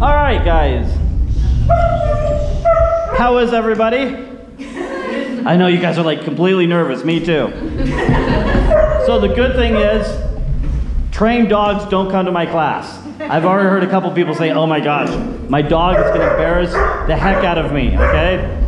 All right, guys. How is everybody? I know you guys are like completely nervous, me too. So the good thing is, trained dogs don't come to my class. I've already heard a couple people say, oh my gosh, my dog is gonna embarrass the heck out of me, okay?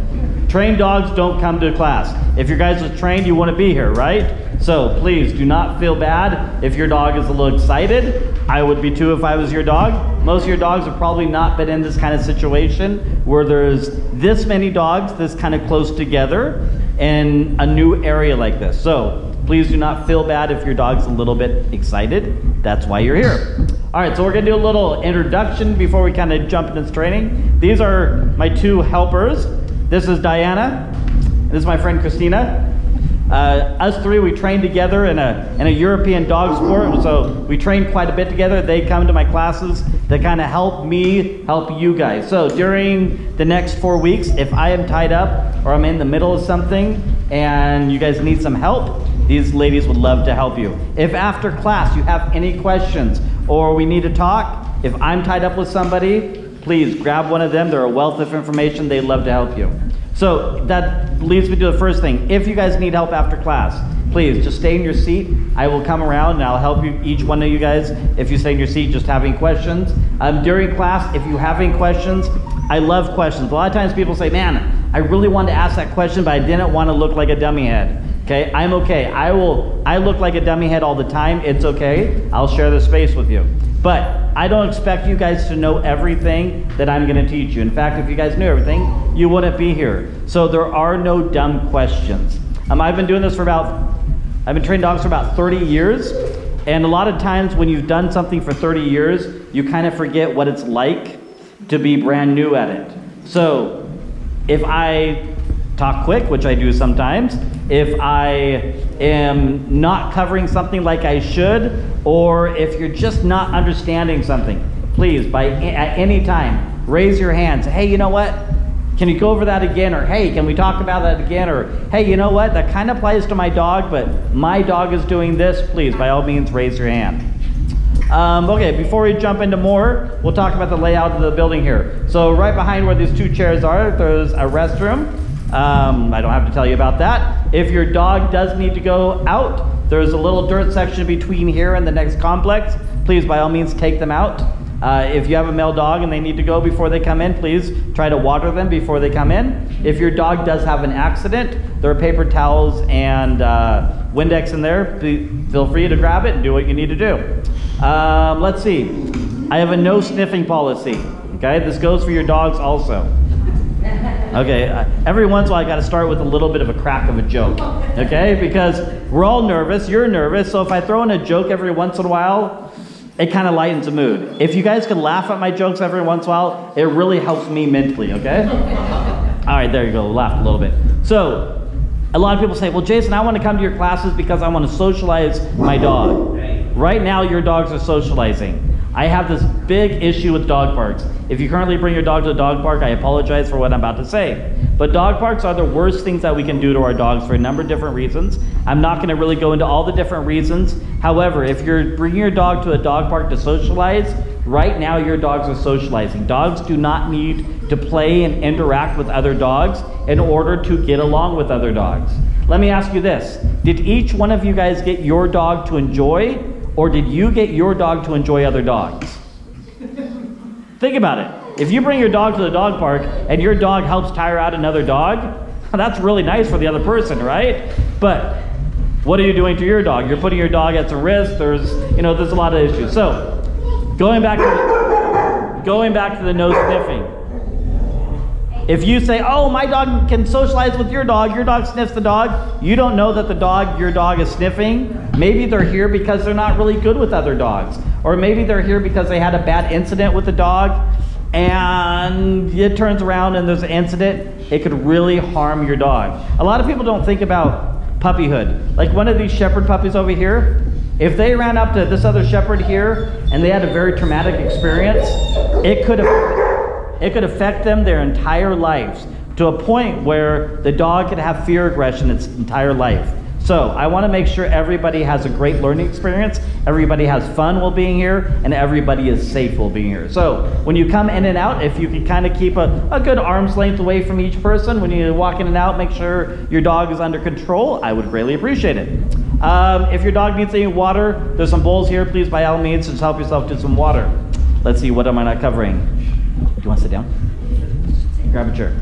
Trained dogs don't come to class. If your guys are trained, you wouldn't be here, right? So please do not feel bad if your dog is a little excited. I would be too if I was your dog. Most of your dogs have probably not been in this kind of situation where there's this many dogs this kind of close together in a new area like this. So please do not feel bad if your dog's a little bit excited. That's why you're here. All right, so we're gonna do a little introduction before we kind of jump into this training. These are my two helpers. This is Diana, and this is my friend Christina. Us three, we train together in a European dog sport, so we train quite a bit together. They come to my classes to kind of help me help you guys. So during the next 4 weeks, if I am tied up or I'm in the middle of something and you guys need some help, these ladies would love to help you. If after class you have any questions or we need to talk, if I'm tied up with somebody, please grab one of them. They're a wealth of information. They'd love to help you. So that leads me to the first thing. If you guys need help after class, please just stay in your seat. I will come around and I'll help you, each one of you guys, if you stay in your seat just having questions. During class, if you have any questions, I love questions. A lot of times people say, man, I really wanted to ask that question, but I didn't want to look like a dummy head. Okay, I'm okay. I look like a dummy head all the time. It's okay. I'll share the space with you. But I don't expect you guys to know everything that I'm going to teach you. In fact, if you guys knew everything, you wouldn't be here. So there are no dumb questions. I've been doing this I've been training dogs for about 30 years. And a lot of times when you've done something for 30 years, you kind of forget what it's like to be brand new at it. So if I talk quick, which I do sometimes, if I am not covering something like I should, or if you're just not understanding something, please, at any time, raise your hand. Say, hey, you know what? Can you go over that again? Or hey, can we talk about that again? Or hey, you know what? That kind of applies to my dog, but my dog is doing this. Please, by all means, raise your hand. Okay, before we jump into more, we'll talk about the layout of the building here. So right behind where these two chairs are, there's a restroom. I don't have to tell you about that. If your dog does need to go out, there's a little dirt section between here and the next complex. Please, by all means, take them out. If you have a male dog and they need to go before they come in, please try to water them before they come in. If your dog does have an accident, there are paper towels and Windex in there. Feel free to grab it and do what you need to do. Let's see. I have a no sniffing policy. Okay, this goes for your dogs also. Okay, every once in a while I got to start with a little bit of a crack of a joke, okay? Because we're all nervous, you're nervous, so if I throw in a joke every once in a while, it kind of lightens the mood. If you guys can laugh at my jokes every once in a while, it really helps me mentally, okay? All right, there you go, laughed a little bit. So, a lot of people say, well, Jason, I want to come to your classes because I want to socialize my dog. Right now, your dogs are socializing. I have this big issue with dog parks. If you currently bring your dog to a dog park, I apologize for what I'm about to say. But dog parks are the worst things that we can do to our dogs for a number of different reasons. I'm not going to really go into all the different reasons. However, if you're bringing your dog to a dog park to socialize, right now your dogs are socializing. Dogs do not need to play and interact with other dogs in order to get along with other dogs. Let me ask you this. Did each one of you guys get your dog to enjoy, or did you get your dog to enjoy other dogs? Think about it. If you bring your dog to the dog park and your dog helps tire out another dog, that's really nice for the other person, right? But what are you doing to your dog? You're putting your dog at some risk. There's a lot of issues. So going back to the no sniffing. If you say, oh, my dog can socialize with your dog sniffs the dog, you don't know that your dog is sniffing. Maybe they're here because they're not really good with other dogs. Or maybe they're here because they had a bad incident with the dog and it turns around and there's an incident. It could really harm your dog. A lot of people don't think about puppyhood. Like one of these shepherd puppies over here, if they ran up to this other shepherd here and they had a very traumatic experience, it could affect them their entire lives to a point where the dog could have fear aggression its entire life. So I want to make sure everybody has a great learning experience, everybody has fun while being here, and everybody is safe while being here. So when you come in and out, if you can kind of keep a good arm's length away from each person, when you walk in and out, make sure your dog is under control, I would greatly appreciate it. If your dog needs any water, there's some bowls here. Please, by all means, just help yourself to some water. Let's see, what am I not covering? Do you want to sit down? Grab a chair.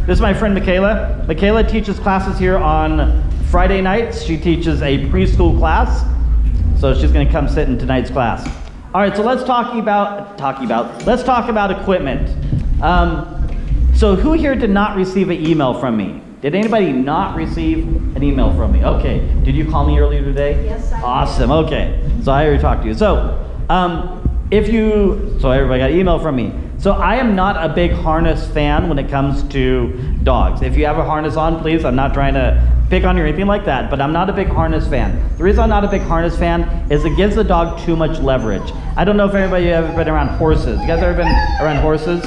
This is my friend Michaela. Michaela teaches classes here on Friday nights. She teaches a preschool class, so she's going to come sit in tonight's class. All right, so let's talk about equipment. So who here did not receive an email from me? Did anybody not receive an email from me? Okay. Did you call me earlier today? Yes, I did. Awesome. Okay. So I already talked to you. So so everybody got an email from me. So I am not a big harness fan when it comes to dogs. If you have a harness on, please, I'm not trying to pick on you or anything like that, but I'm not a big harness fan. The reason I'm not a big harness fan is it gives the dog too much leverage. I don't know if anybody ever been around horses. You guys ever been around horses?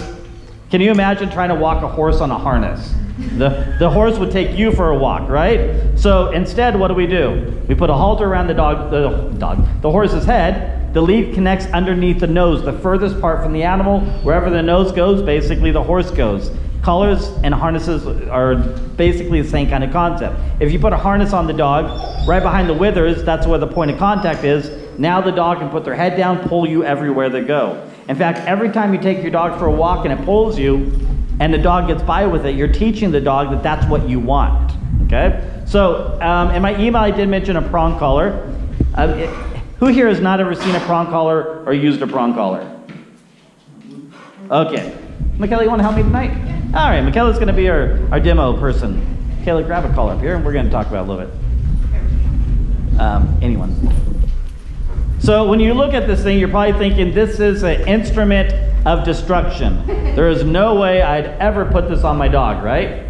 Can you imagine trying to walk a horse on a harness? The horse would take you for a walk, right? So instead, what do? We put a halter around the horse's head. The lead connects underneath the nose, the furthest part from the animal. Wherever the nose goes, basically the horse goes. Collars and harnesses are basically the same kind of concept. If you put a harness on the dog, right behind the withers, that's where the point of contact is. Now the dog can put their head down, pull you everywhere they go. In fact, every time you take your dog for a walk and it pulls you, and the dog gets by with it, you're teaching the dog that that's what you want, okay? So in my email, I did mention a prong collar. Who here has not ever seen a prong collar or used a prong collar? Okay. Michaela, you want to help me tonight? All right, Michaela's going to be our demo person. Michaela, grab a collar up here, and we're going to talk about it a little bit. Anyone? So when you look at this thing, you're probably thinking this is an instrument of destruction. There is no way I'd ever put this on my dog, right?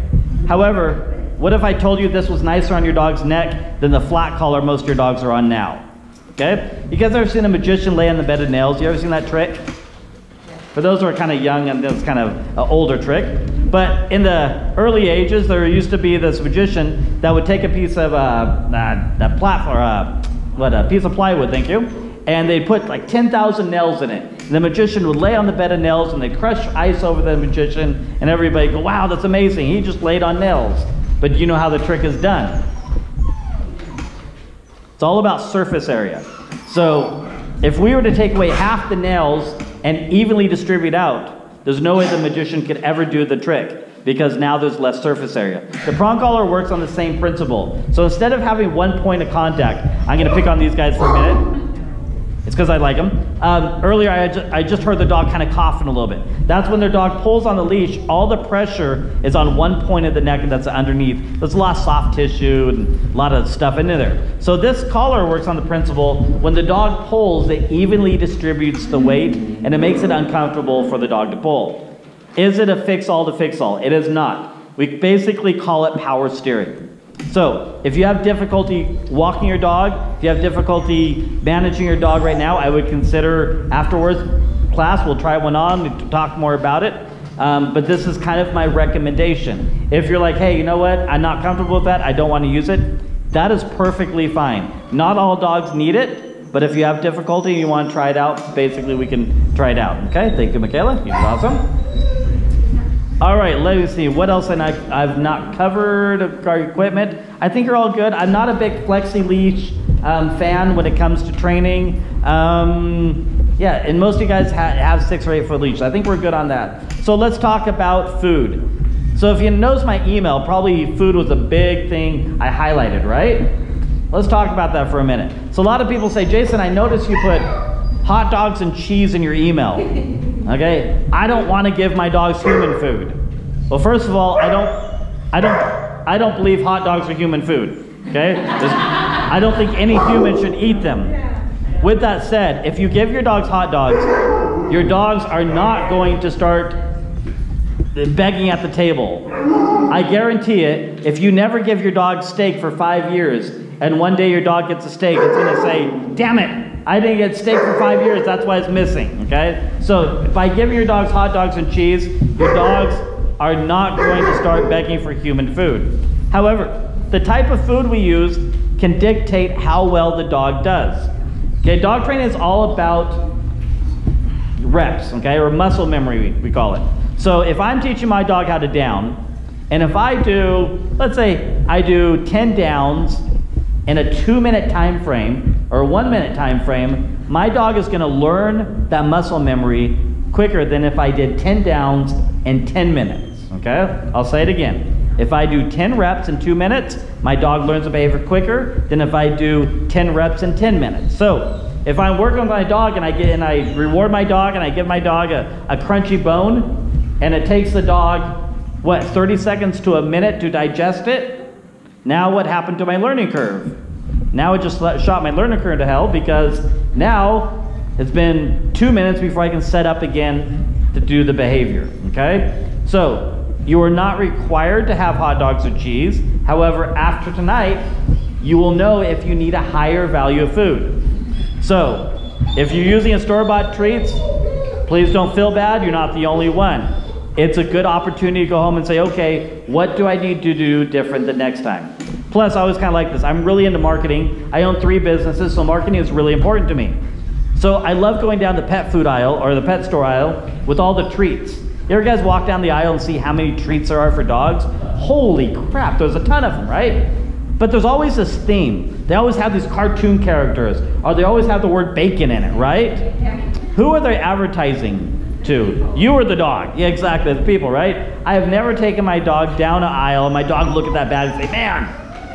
However, what if I told you this was nicer on your dog's neck than the flat collar most of your dogs are on now? Okay? You guys ever seen a magician lay on the bed of nails? You ever seen that trick? For those who are kind of young, and this kind of an older trick. But in the early ages, there used to be this magician that would take a piece of a piece of plywood, thank you, and they'd put like 10,000 nails in it. The magician would lay on the bed of nails, and they'd crush ice over the magician, and everybody go, wow, that's amazing. He just laid on nails. But you know how the trick is done. It's all about surface area. So if we were to take away half the nails and evenly distribute out, there's no way the magician could ever do the trick, because now there's less surface area. The prong collar works on the same principle. So instead of having one point of contact, I'm going to pick on these guys for a minute. It's because I like them. Earlier, I just heard the dog kind of coughing a little bit. That's when their dog pulls on the leash. All the pressure is on one point of the neck, and that's underneath. There's a lot of soft tissue and a lot of stuff in there. So this collar works on the principle, when the dog pulls, it evenly distributes the weight, and it makes it uncomfortable for the dog to pull. Is it a fix-all to fix-all? It is not. We basically call it power steering. So if you have difficulty walking your dog, if you have difficulty managing your dog right now, I would consider afterwards class, we'll try one on, we'll talk more about it. But this is kind of my recommendation. If you're like, hey, you know what, I'm not comfortable with that, I don't want to use it, that is perfectly fine. Not all dogs need it, but if you have difficulty and you want to try it out, basically we can try it out. Okay, thank you, Michaela, you're awesome. All right, let me see, what else I've not covered of our equipment. I think you're all good. I'm not a big flexi leash fan when it comes to training. Yeah, and most of you guys have 6 or 8 foot leash. I think we're good on that. So let's talk about food. So if you notice my email, probably food was a big thing I highlighted, right? Let's talk about that for a minute. So a lot of people say, Jason, I noticed you put hot dogs and cheese in your email. Okay, I don't want to give my dogs human food. Well, first of all, I don't believe hot dogs are human food. Okay, I don't think any human should eat them. With that said, if you give your dogs hot dogs, your dogs are not going to start begging at the table. I guarantee it. If you never give your dog steak for 5 years, and one day your dog gets a steak, it's going to say, damn it, I didn't get steak for 5 years, that's why it's missing, okay? So by giving your dogs hot dogs and cheese, your dogs are not going to start begging for human food. However, the type of food we use can dictate how well the dog does. Okay, dog training is all about reps, okay, or muscle memory, we call it. So if I'm teaching my dog how to down, and if I do, let's say I do 10 downs in a 2-minute time frame or a 1-minute time frame, my dog is going to learn that muscle memory quicker than if I did 10 downs in 10 minutes, okay? I'll say it again. If I do 10 reps in 2 minutes, my dog learns the behavior quicker than if I do 10 reps in 10 minutes. So if I'm working with my dog and I reward my dog and I give my dog a crunchy bone, and it takes the dog, what, 30 seconds to a minute to digest it? Now what happened to my learning curve? Now it just shot my learning curve to hell, because now it's been 2 minutes before I can set up again to do the behavior, okay? So you are not required to have hot dogs or cheese. However, after tonight, you will know if you need a higher value of food. So if you're using a store-bought treats, please don't feel bad, you're not the only one. It's a good opportunity to go home and say, okay, what do I need to do different the next time? Plus, I always kind of like this. I'm really into marketing. I own 3 businesses, so marketing is really important to me. So I love going down the pet food aisle or the pet store aisle with all the treats. You ever guys walk down the aisle and see how many treats there are for dogs? Holy crap, there's a ton of them, right? But there's always this theme. They always have these cartoon characters, or they always have the word bacon in it, right? Who are they advertising to? You or the dog? Yeah, exactly, the people, right? I have never taken my dog down an aisle and my dog look at that bag and say, man,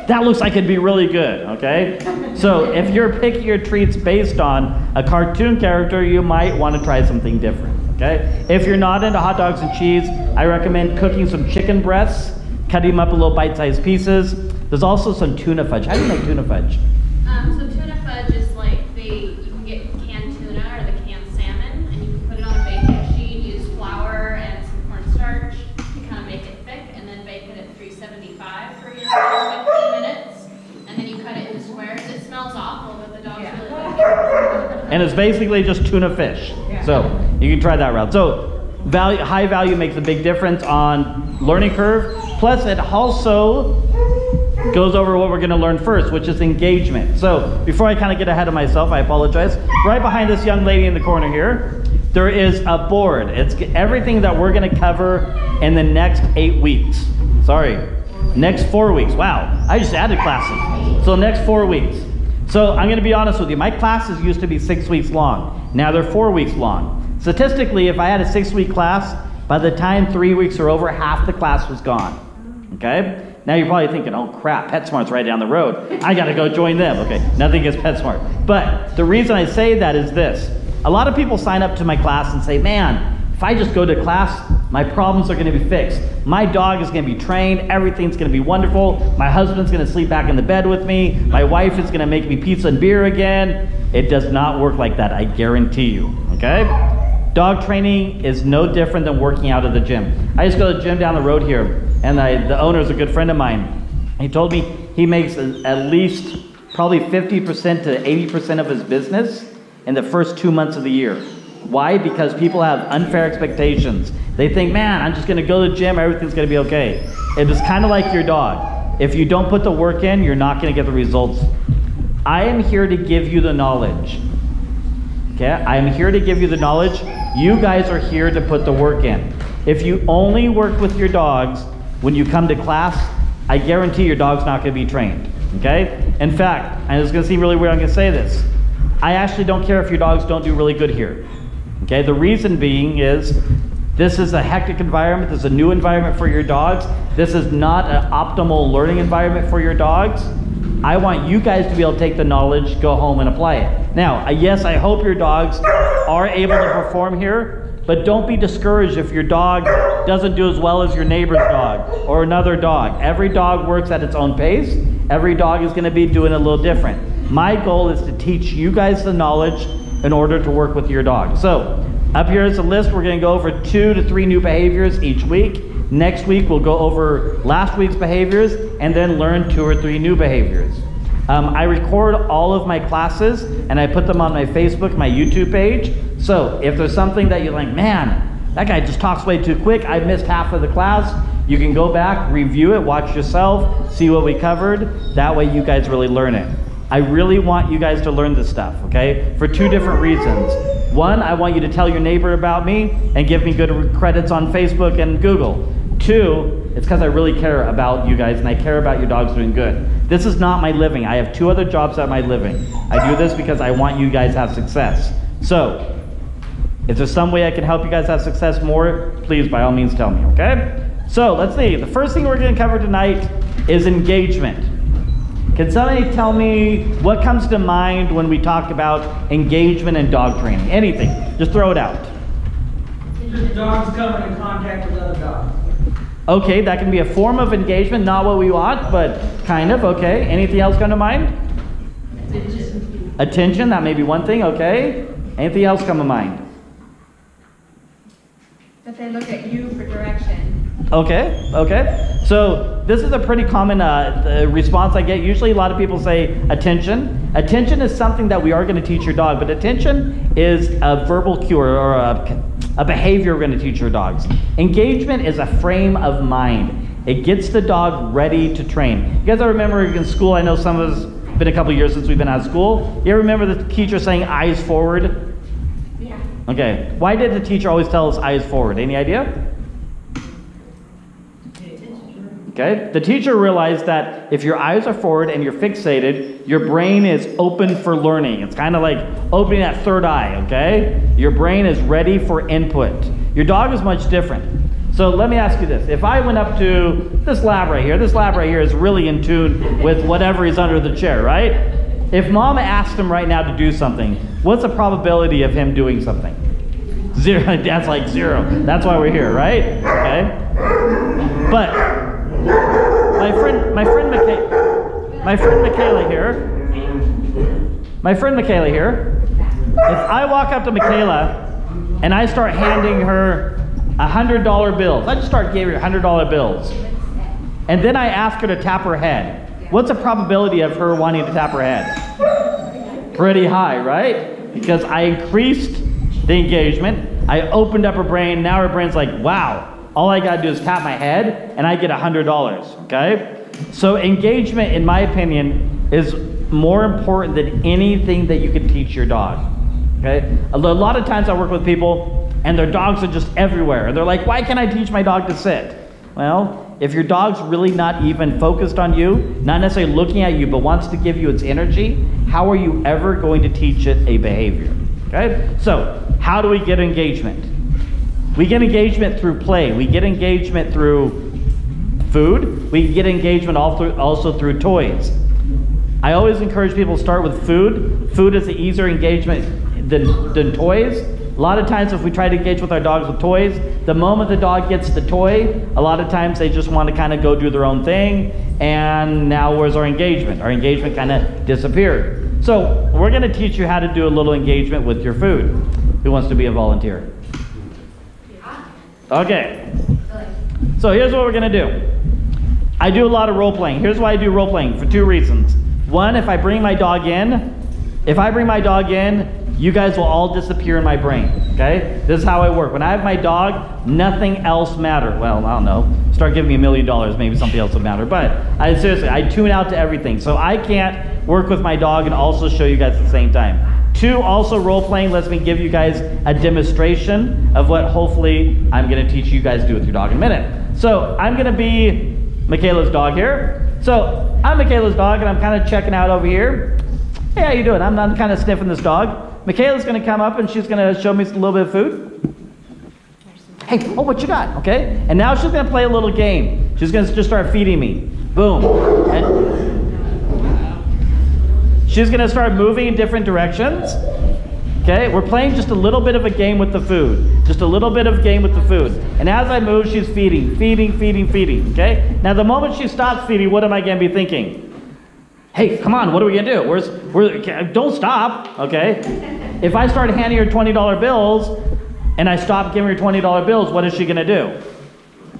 that looks like it'd be really good, okay? So if you're picking your treats based on a cartoon character, you might want to try something different, okay? If you're not into hot dogs and cheese, I recommend cooking some chicken breasts, cutting them up in little bite-sized pieces. There's also some tuna fudge. How do you make tuna fudge? So tuna fudge is like you can get canned tuna or the canned salmon, and you can put it on a baking sheet, use flour and some cornstarch to kind of make it thick, and then bake it at 375 for 15 minutes, and then you cut it into squares. It smells awful, but the dogs really like it. And it's basically just tuna fish. Yeah. So you can try that route. So high value makes a big difference on learning curve. Plus it also goes over what we're going to learn first, which is engagement. So before I kind of get ahead of myself, I apologize. Right behind this young lady in the corner here, there is a board. It's everything that we're going to cover in the next 8 weeks. Sorry, next 4 weeks. Wow, I just added classes. So next 4 weeks. So I'm going to be honest with you. My classes used to be 6 weeks long. Now they're 4 weeks long. Statistically, if I had a 6-week class, by the time 3 weeks are over, half the class was gone. Okay? Now you're probably thinking, oh crap, PetSmart's right down the road. I gotta go join them. Okay, nothing against PetSmart. But the reason I say that is this. A lot of people sign up to my class and say, man, if I just go to class, my problems are gonna be fixed. My dog is gonna be trained, everything's gonna be wonderful, my husband's gonna sleep back in the bed with me, my wife is gonna make me pizza and beer again. It does not work like that, I guarantee you, okay? Dog training is no different than working out at the gym. I just go to the gym down the road here, and the owner is a good friend of mine. He told me he makes at least probably 50% to 80% of his business in the first 2 months of the year. Why? Because people have unfair expectations. They think, man, I'm just gonna go to the gym, everything's gonna be okay. It is kind of like your dog. If you don't put the work in, you're not gonna get the results. I am here to give you the knowledge. Okay, I am here to give you the knowledge. You guys are here to put the work in. If you only work with your dogs when you come to class, I guarantee your dog's not going to be trained, okay? In fact, and it's going to seem really weird, I'm going to say this. I actually don't care if your dogs don't do really good here, okay? The reason being is this is a hectic environment. This is a new environment for your dogs. This is not an optimal learning environment for your dogs. I want you guys to be able to take the knowledge, go home and apply it. Now, yes, I hope your dogs are able to perform here, but don't be discouraged if your dog doesn't do as well as your neighbor's dog or another dog. Every dog works at its own pace. Every dog is going to be doing a little different. My goal is to teach you guys the knowledge in order to work with your dog. So, up here is a list. We're going to go over 2 to 3 new behaviors each week. Next week, we'll go over last week's behaviors and then learn 2 or 3 new behaviors. I record all of my classes and I put them on my Facebook, my YouTube page. So if there's something that you're like, man, that guy just talks way too quick, I missed half of the class, You can go back, review it, watch yourself, see what we covered. That way you guys really learn it. I really want you guys to learn this stuff, okay? For two different reasons. One, I want you to tell your neighbor about me and give me good credits on Facebook and Google. Two, it's because I really care about you guys and I care about your dogs doing good. This is not my living. I have 2 other jobs at my living. I do this because I want you guys to have success. So, if there's some way I can help you guys have success more, please by all means tell me, okay? So, let's see. The first thing we're going to cover tonight is engagement. Can somebody tell me what comes to mind when we talk about engagement and dog training? Anything. Just throw it out. Just dogs coming in contact with other dogs. Okay, that can be a form of engagement, not what we want, but kind of, okay. Anything else come to mind? Attention. Attention, that may be one thing, okay. Anything else come to mind? That they look at you for direction. Okay, okay. So this is a pretty common response I get. Usually a lot of people say attention. Attention is something that we are going to teach your dog, but attention is a verbal cue or a behavior we're going to teach your dogs. Engagement is a frame of mind. It gets the dog ready to train. You guys remember in school, I know some of us, been a couple years since we've been out of school. You ever remember the teacher saying eyes forward? Yeah. Okay. Why did the teacher always tell us eyes forward? Any idea? Okay. The teacher realized that if your eyes are forward and you're fixated, your brain is open for learning. It's kind of like opening that third eye, okay? Your brain is ready for input. Your dog is much different. So let me ask you this. If I went up to this lab right here is really in tune with whatever is under the chair, right? If mom asked him right now to do something, what's the probability of him doing something? 0. That's like 0. That's why we're here, right? Okay. But my friend Michaela here, if I walk up to Michaela and I start handing her $100 bills, I just start giving her $100 bills, and then I ask her to tap her head, what's the probability of her wanting to tap her head? Pretty high, right? Because I increased the engagement, I opened up her brain, now her brain's like, wow, all I gotta do is tap my head and I get $100, okay? So engagement, in my opinion, is more important than anything that you can teach your dog, okay? A lot of times I work with people and their dogs are just everywhere. And they're like, why can't I teach my dog to sit? Well, if your dog's really not even focused on you, not necessarily looking at you, but wants to give you its energy, how are you ever going to teach it a behavior, okay? So, how do we get engagement? We get engagement through play. We get engagement through food. We get engagement also through toys. I always encourage people to start with food. Food is an easier engagement than toys. A lot of times if we try to engage with our dogs with toys, the moment the dog gets the toy, a lot of times they just want to kind of go do their own thing, and now where's our engagement? Our engagement kind of disappeared. So we're going to teach you how to do a little engagement with your food. Who wants to be a volunteer? Okay, so here's what we're going to do. I do a lot of role playing. Here's why I do role playing, for 2 reasons. One, if I bring my dog in, you guys will all disappear in my brain, okay? This is how I work. When I have my dog, nothing else matters. Well, I don't know. Start giving me $1 million, maybe something else would matter. But seriously, I tune out to everything. So I can't work with my dog and also show you guys at the same time. 2, also role playing lets me give you guys a demonstration of what hopefully I'm going to teach you guys to do with your dog in a minute. So I'm going to be Michaela's dog here. So I'm Michaela's dog and I'm kind of checking out over here. Hey, how you doing? I'm kind of sniffing this dog. Michaela's going to come up and she's going to show me a little bit of food. Hey, oh, what you got? Okay. And now she's going to play a little game. She's going to just start feeding me. Boom. And she's going to start moving in different directions. Okay, we're playing just a little bit of a game with the food. Just a little bit of a game with the food. And as I move, she's feeding, okay? Now the moment she stops feeding, what am I going to be thinking? Hey, come on, what are we going to do? Don't stop, okay? If I start handing her $20 bills and I stop giving her $20 bills, what is she going to do?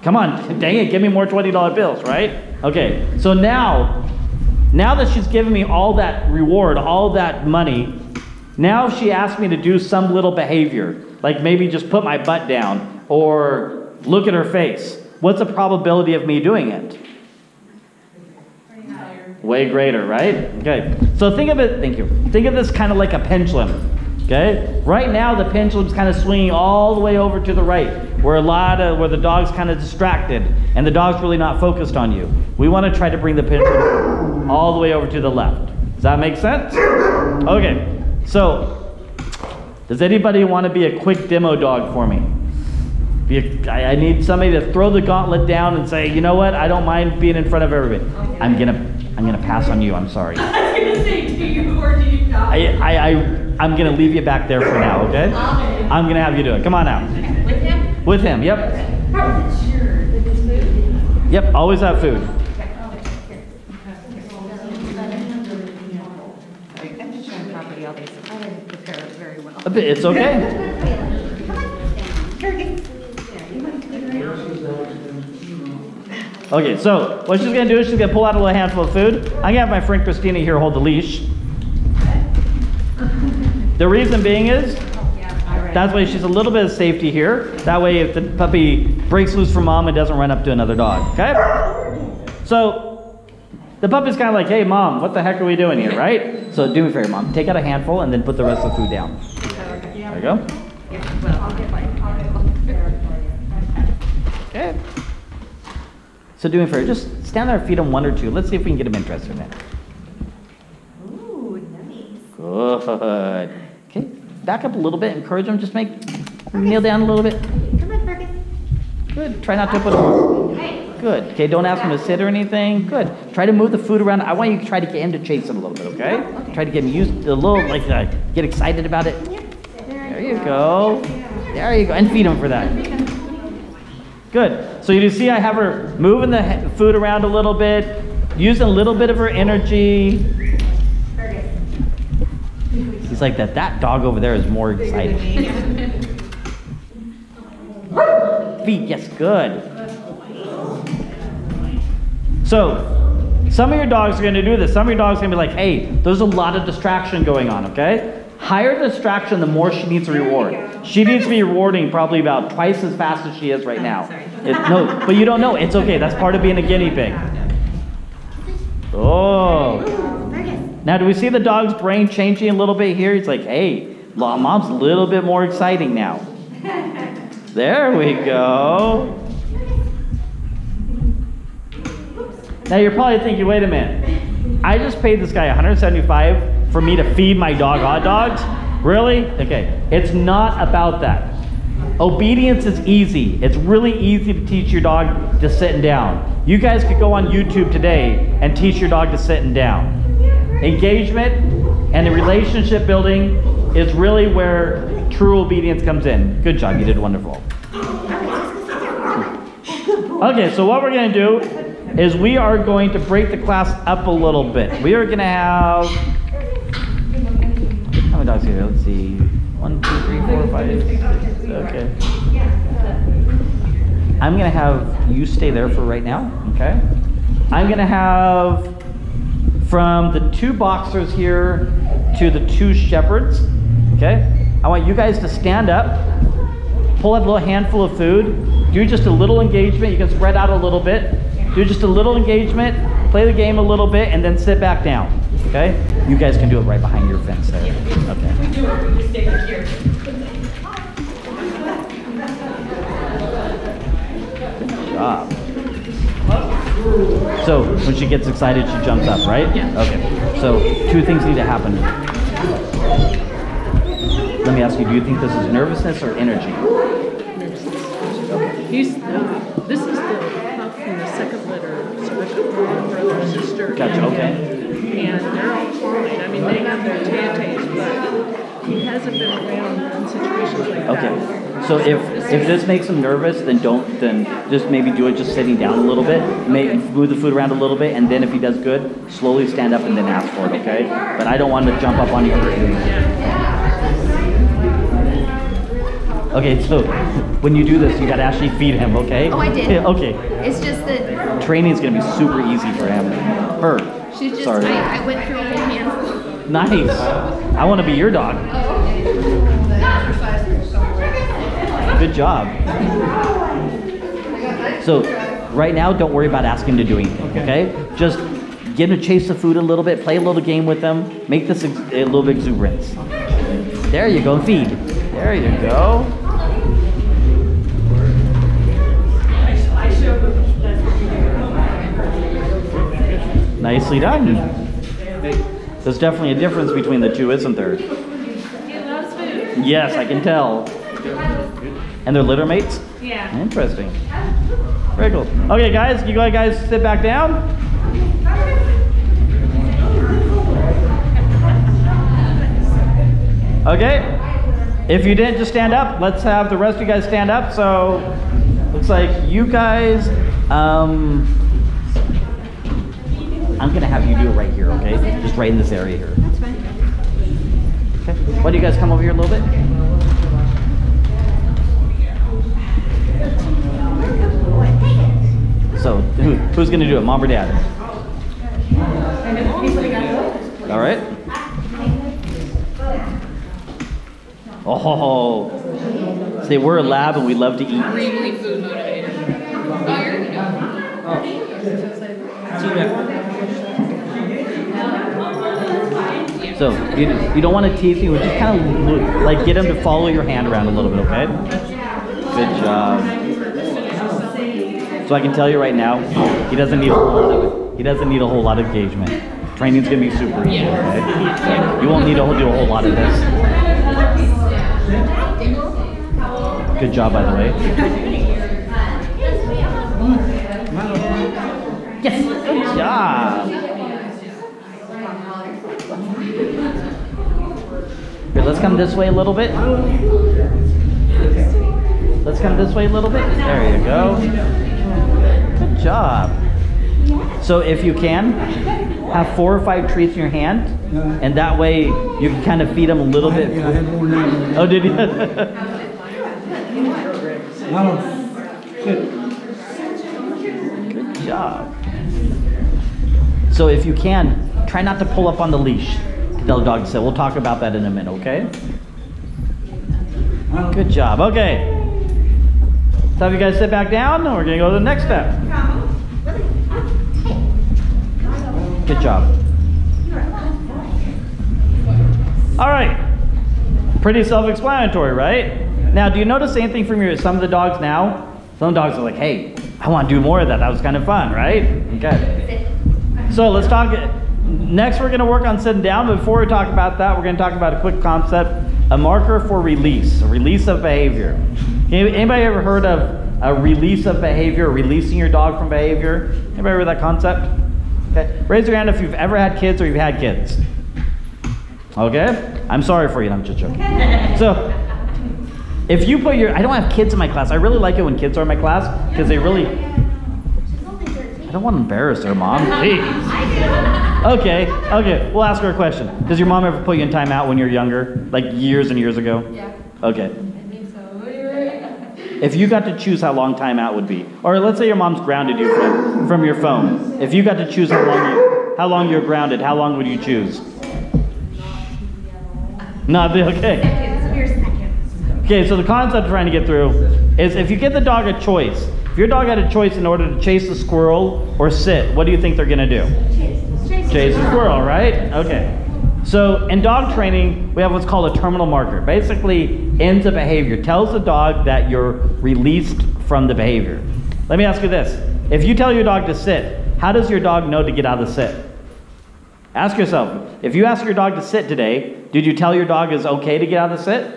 Come on, dang it, give me more $20 bills, right? Okay, so now that she's given me all that reward, all that money, now she asks me to do some little behavior, like maybe just put my butt down or look at her face. what's the probability of me doing it? Way greater, right? Okay. So think of it, thank you. Think of this kind of like a pendulum. Okay? Right now the pendulum's kind of swinging all the way over to the right, where the dog's kind of distracted and the dog's really not focused on you. We want to try to bring the pendulum all the way over to the left. Does that make sense? Okay. So, does anybody want to be a quick demo dog for me? I need somebody to throw the gauntlet down and say, you know what? I don't mind being in front of everybody. I'm gonna pass on you. I'm sorry. I was gonna say, do you or do you not? I'm gonna leave you back there for now. Okay? I'm gonna have you do it. Come on out. With him? With him. Yep. Sure. With his food? Yep. Always have food. I'm just trying to property all these. I didn't prepare it very well. It's okay. Okay, so what she's gonna do is she's gonna pull out a little handful of food. I'm gonna have my friend Christina here hold the leash. The reason being is, that's why she's a little bit of safety here. That way if the puppy breaks loose from mom, it doesn't run up to another dog, okay? So, the puppy's kind of like, hey mom, what the heck are we doing here, right? So do me a favor, mom, take out a handful and then put the rest of the food down. There you go. Well, I'll get mine. Okay. So do me a favor, just stand there and feed him one or two. Let's see if we can get him interested in it. Ooh, nice. Good. Okay, back up a little bit, encourage him, just kneel down a little bit. Come on, Fergus. Good, try not to put him. Good, okay, don't ask him to sit or anything. Good, try to move the food around. I want you to try to get him to chase it a little bit, okay? Try to get him used to a little, get excited about it. There you go. There you go, and feed him for that. Good. So you see I have her moving the food around a little bit, using a little bit of her energy. He's like, that dog over there is more excited. Feet, yes, good. So, some of your dogs are gonna do this. Some of your dogs are gonna be like, hey, there's a lot of distraction going on, okay? Higher the distraction, the more she needs a reward. She needs to be rewarding probably about twice as fast as she is right now. No, but you don't know. It's okay. That's part of being a guinea pig. Oh. Now, do we see the dog's brain changing a little bit here? He's like, hey, mom's a little bit more exciting now. There we go. Now, you're probably thinking, wait a minute. I just paid this guy $175 for me to feed my dog hot dogs? Really? Okay. It's not about that. Obedience is easy. It's really easy to teach your dog to sit down. You guys could go on YouTube today and teach your dog to sit down. Engagement and the relationship building is really where true obedience comes in. Good job, you did wonderful. Okay, so what we're going to do is we are going to break the class up a little bit. We are going to have, how many dogs here? Let's see. 1, 2, 3, 4, 5, 6. Okay. I'm going to have you stay there for right now, okay? I'm going to have from the 2 boxers here to the 2 shepherds, okay? I want you guys to stand up, pull out a little handful of food, do just a little engagement. You can spread out a little bit. Do just a little engagement, play the game a little bit, and then sit back down, okay? You guys can do it right behind your fence there, okay? We do it, we just stay right here. Good job. So when she gets excited, she jumps up, right? Yeah. Okay. So 2 things need to happen. Let me ask you, do you think this is nervousness or energy? This is the pup from the second litter, so the brother, sister, Gotcha, okay. And they're all fine. I mean, they have their tays, but he hasn't been around in situations like that. Okay. So if this makes him nervous, then just maybe do it just sitting down a little bit, move the food around a little bit, and then if he does good, slowly stand up and then ask for it, okay? But I don't want him to jump up on you or anything. Okay, so when you do this, you gotta actually feed him, okay? Oh, I did. Okay. It's just that Training's gonna be super easy for him. Her. she's just, Sorry. I went through a whole handful. Nice. I want to be your dog. Good job. So right now, don't worry about asking to do anything, okay? Just get them to chase the food a little bit, play a little game with them, make this a little bit exuberance. There you go, feed. There you go. Nicely done. There's definitely a difference between the two, isn't there? He loves food. Yes, I can tell. And they're litter mates? Yeah. Interesting. Very cool. Okay, guys, you guys sit back down. Okay. If you didn't just stand up, let's have the rest of you guys stand up. So, looks like you guys, I'm gonna have you do it right here, okay? Just right in this area here. That's fine. Okay. Why don't you guys come over here a little bit? So, who's gonna do it, mom or dad? All right. Oh, say we're a lab and we love to eat. Extremely food motivated. Oh, you're So you don't want to tease me, just kind of like get him to follow your hand around a little bit, okay? Good job. So I can tell you right now, he doesn't need a whole lot of engagement. Training's gonna be super easy, okay? You won't need to do a whole lot of this. Good job, by the way. Yes, good job. Here, let's come this way a little bit. Let's come this way a little bit. There you go. Good job. So if you can, have 4 or 5 treats in your hand, and that way you can kind of feed them a little bit. Yeah, I had more than that. Oh, did you? Good job. So if you can, try not to pull up on the leash. Tell the dog to sit. We'll talk about that in a minute, okay? Good job. Okay. So if you guys sit back down, we're gonna go to the next step. Good job. All right. Pretty self-explanatory, right? Now, do you notice anything from some of the dogs now? Some dogs are like, hey, I want to do more of that. That was kind of fun, right? Okay. So let's talk. Next, we're going to work on sitting down. But before we talk about that, we're going to talk about a quick concept, a marker for release, a release of behavior. Anybody ever heard of a release of behavior, releasing your dog from behavior? Anybody heard of that concept? Okay. Raise your hand if you've ever had kids or you've had kids. Okay? I'm sorry for you, I'm just joking. So, if you put your, I don't have kids in my class. I really like it when kids are in my class because they really, I don't want to embarrass her, Mom. Jeez. Okay, we'll ask her a question. Does your mom ever put you in timeout when you were younger? Like years and years ago? Yeah. Okay. I think so. If you got to choose how long timeout would be, or let's say your mom's grounded you from your phone. If you got to choose how long you're grounded, how long would you choose? Nothing, okay. Okay, so the concept I'm trying to get through is if you give the dog a choice, if your dog had a choice in order to chase the squirrel or sit, what do you think they're going to do? Chase the squirrel, right? Okay. So in dog training, we have what's called a terminal marker. Basically, ends a behavior. Tells the dog that you're released from the behavior. Let me ask you this. If you tell your dog to sit, how does your dog know to get out of the sit? Ask yourself, if you ask your dog to sit today, did you tell your dog it's okay to get out of the sit?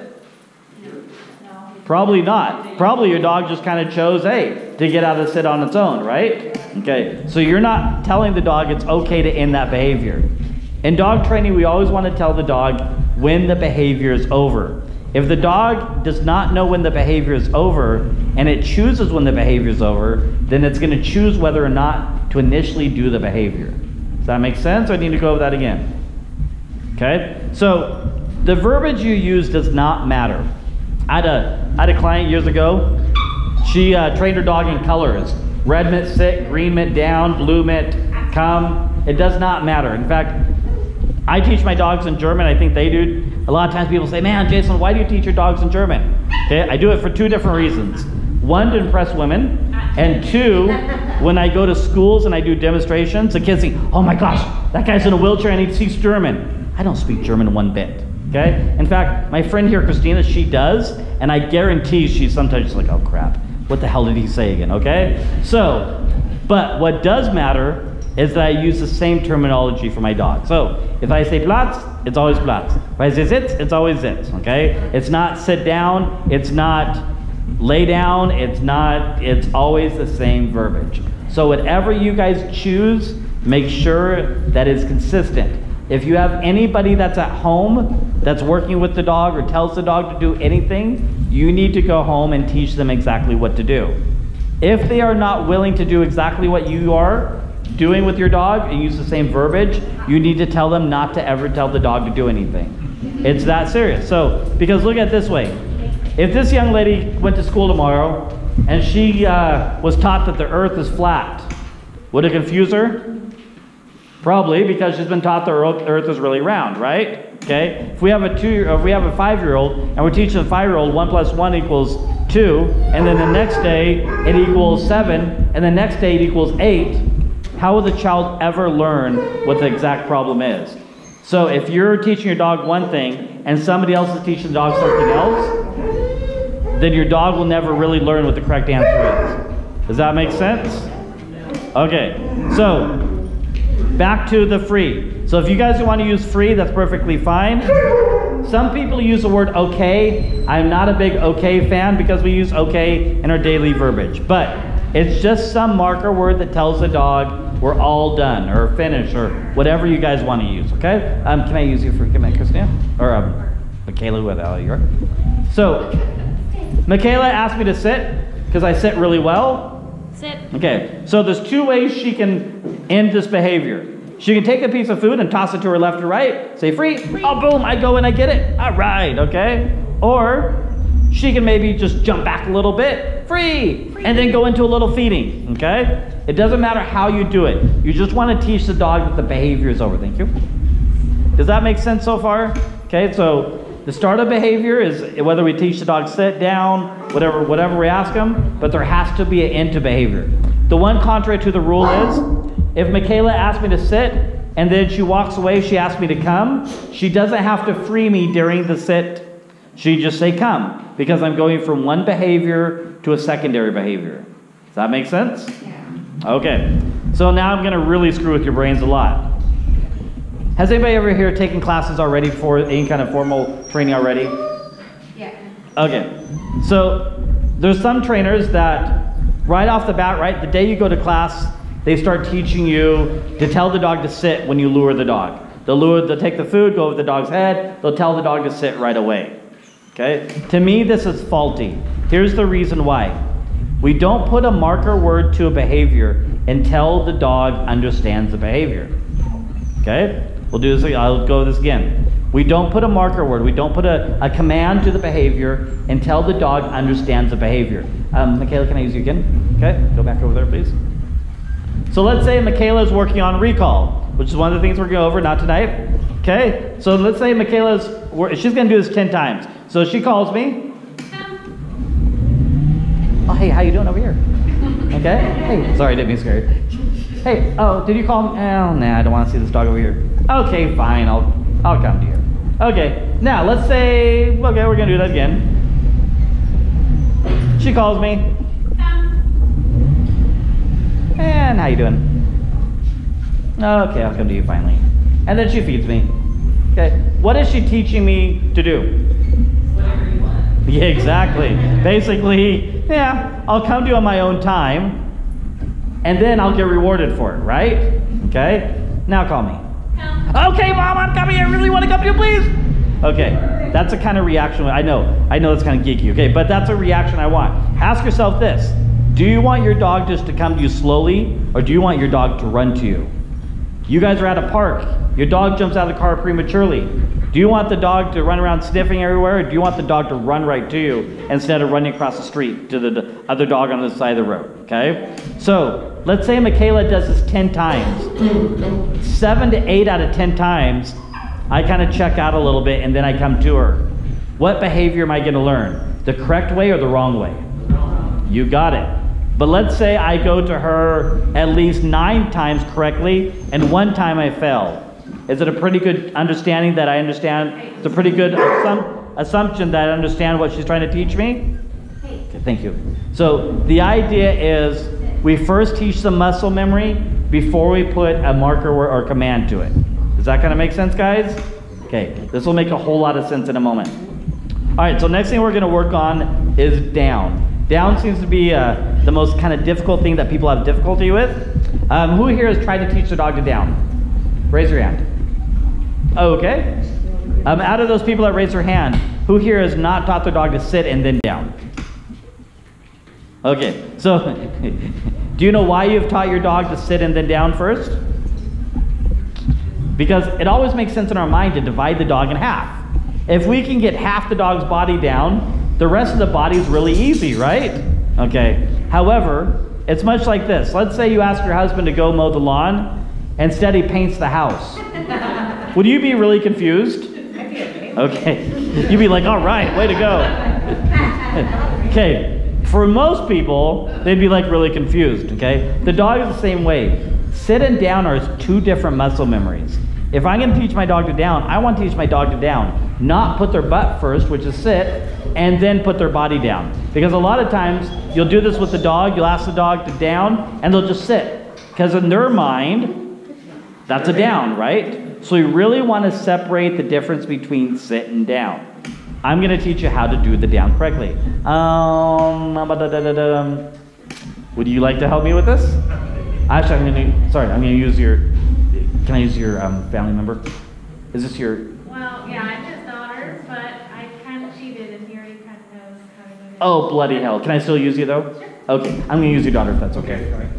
No. Probably not. Probably your dog just kind of chose, hey, to get out of the sit on its own, right? Okay, so you're not telling the dog it's okay to end that behavior. In dog training, we always want to tell the dog when the behavior is over. If the dog does not know when the behavior is over, and it chooses when the behavior is over, then it's going to choose whether or not to initially do the behavior. Does that make sense, or I need to go over that again? Okay, so the verbiage you use does not matter. I had a client years ago. She trained her dog in colors. Red meant sit, green meant down, blue meant come. It does not matter. In fact, I teach my dogs in German. I think they do. A lot of times people say, man, Jason, why do you teach your dogs in German? Okay, I do it for 2 different reasons. One, to impress women. And two, when I go to schools and I do demonstrations, the kids think, oh my gosh, that guy's in a wheelchair and he speaks German. I don't speak German one bit, okay? In fact, my friend here, Christina, she does, and I guarantee she's sometimes like, oh crap, what the hell did he say again, okay? So, but what does matter is that I use the same terminology for my dog. So, if I say Platz, it's always Platz. If I say Sitz, it's always Sitz, okay? It's not sit down, it's not lay down, it's always the same verbiage. So whatever you guys choose, make sure that it's consistent. If you have anybody that's at home that's working with the dog or tells the dog to do anything, you need to go home and teach them exactly what to do. If they are not willing to do exactly what you are doing with your dog and use the same verbiage, you need to tell them not to ever tell the dog to do anything. It's that serious. So, because look at it this way. If this young lady went to school tomorrow and she was taught that the earth is flat, would it confuse her? Probably, because she's been taught the earth is really round, right? Okay. If we have a 5-year-old and we're teaching a 5-year-old 1 + 1 = 2, and then the next day it equals 7, and the next day it equals 8, how will the child ever learn what the exact problem is? So if you're teaching your dog one thing and somebody else is teaching the dog something else, then your dog will never really learn what the correct answer is. Does that make sense? Okay, so back to the free. So if you guys want to use free, that's perfectly fine. Some people use the word okay. I'm not a big okay fan because we use okay in our daily verbiage. But it's just some marker word that tells the dog we're all done or finished or whatever you guys want to use, okay? Can I use you for a minute, Christina? Or Michaela, whatever you are. So, Michaela asked me to sit because I sit really well. Sit. Okay, so there's 2 ways she can end this behavior. She can take a piece of food and toss it to her left or right, say free, oh boom, I go and I get it. All right, okay? Or she can maybe just jump back a little bit, free, and then go into a little feeding, okay? It doesn't matter how you do it. You just want to teach the dog that the behavior is over. Thank you. Does that make sense so far? Okay, so the start of behavior is whether we teach the dog sit down, whatever we ask them, but there has to be an end to behavior. The one contrary to the rule is, if Michaela asks me to sit and then she walks away, she asks me to come, she doesn't have to free me during the sit. She just say come, because I'm going from one behavior to a secondary behavior. Does that make sense? Yeah. Okay, so now I'm gonna really screw with your brains a lot. Has anybody ever here taken classes already for any kind of formal training already? Yeah. Okay, so there's some trainers that right off the bat, right, the day you go to class, they start teaching you to tell the dog to sit when you lure the dog. They'll take the food, go over the dog's head, they'll tell the dog to sit right away. Okay? To me, this is faulty. Here's the reason why. We don't put a marker word to a behavior until the dog understands the behavior. Okay? We'll do this, I'll go this again. We don't put a marker word, we don't put a command to the behavior until the dog understands the behavior. Michaela, can I use you again? Okay, go back over there, please. So let's say Michaela's working on recall, which is one of the things we're going over, not tonight. Okay, so let's say she's going to do this 10 times. So she calls me. Oh, hey, how you doing over here? Okay. Hey, sorry, I didn't mean scared. Hey, oh, did you call me? Oh, nah, I don't want to see this dog over here. Okay, fine, I'll come to you. Okay, now let's say, okay, we're going to do that again. She calls me. And how you doing? Okay, I'll come to you finally. And then she feeds me. Okay, what is she teaching me to do? Whatever you want. Yeah, exactly. Basically, yeah, I'll come to you on my own time, and then I'll get rewarded for it, right? Okay, now call me. Okay, Mom, I'm coming. I really want to come to you, please. Okay, that's the kind of reaction. I know it's kind of geeky, okay, but that's a reaction I want. Ask yourself this. Do you want your dog just to come to you slowly, or do you want your dog to run to you? You guys are at a park. Your dog jumps out of the car prematurely. Do you want the dog to run around sniffing everywhere, or do you want the dog to run right to you instead of running across the street to the other dog on the side of the road, okay? So, let's say Michaela does this 10 times. 7 to 8 out of 10 times, I kind of check out a little bit and then I come to her. What behavior am I going to learn? The correct way or the wrong way? You got it. But let's say I go to her at least 9 times correctly, and 1 time I fail. Is it a pretty good understanding that I understand? It's a pretty good assumption that I understand what she's trying to teach me? Okay, thank you. So the idea is we first teach the muscle memory before we put a marker or command to it. Does that kind of make sense, guys? Okay, this will make a whole lot of sense in a moment. All right, so next thing we're going to work on is down. Down seems to be the most kind of difficult thing that people have difficulty with. Who here has tried to teach their dog to down? Raise your hand. Okay. Out of those people that raise their hand, who here has not taught their dog to sit and then down? Okay, so do you know why you've taught your dog to sit and then down first? Because it always makes sense in our mind to divide the dog in half. If we can get half the dog's body down, the rest of the body is really easy, right? Okay. However, it's much like this. Let's say you ask your husband to go mow the lawn, instead he paints the house. Would you be really confused? Okay. You'd be like, all right, way to go. Okay. For most people, they'd be like really confused, okay? The dog is the same way. Sit and down are 2 different muscle memories. If I'm going to teach my dog to down, I want to teach my dog to down, not put their butt first, which is sit, and then put their body down. Because a lot of times, you'll do this with the dog, you'll ask the dog to down, and they'll just sit. Because in their mind, that's a down, right? So you really want to separate the difference between sit and down. I'm going to teach you how to do the down correctly. Would you like to help me with this? Actually, I'm going to use your, can I use your family member? Is this your? Well, yeah, I'm his daughter, but I kind of cheated and he already kind of knows how to do it. Oh, bloody hell. Can I still use you though? Sure. Okay, I'm going to use your daughter if that's okay.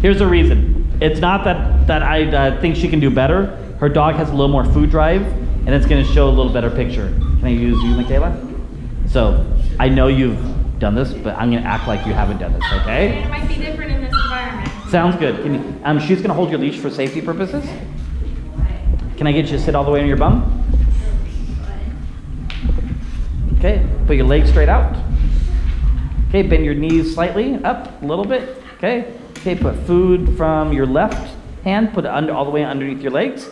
Here's the reason. It's not that I think she can do better. Her dog has a little more food drive, and it's going to show a little better picture. Can I use you, Michaela? So, I know you've done this, but I'm going to act like you haven't done this, okay? It might be different in this environment. Sounds good. Can you, she's going to hold your leash for safety purposes. Can I get you to sit all the way on your bum? Okay, put your legs straight out. Okay, bend your knees slightly up a little bit. Okay, put food from your left hand, put it all the way underneath your legs.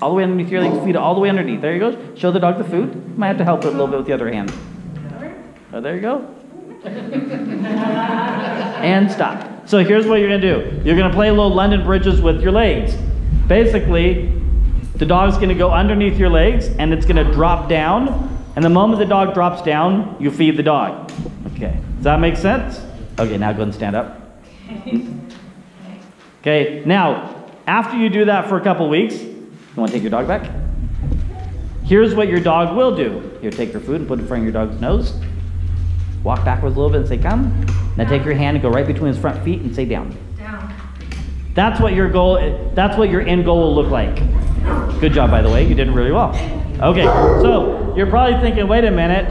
All the way underneath your legs, feet all the way underneath. There you go. Show the dog the food. You might have to help it a little bit with the other hand. Oh, there you go. And stop. So here's what you're going to do. You're going to play a little London bridges with your legs. Basically, the dog's going to go underneath your legs, and it's going to drop down. And the moment the dog drops down, you feed the dog. Okay. Does that make sense? Okay, now go ahead and stand up. Okay, now, after you do that for a couple weeks, you want to take your dog back? Here's what your dog will do. Here, take your food and put it in front of your dog's nose. Walk backwards a little bit and say, come. Now take your hand and go right between his front feet and say, down. Down. That's what your goal, that's what your end goal will look like. Good job, by the way. You did really well. Okay, so you're probably thinking, wait a minute.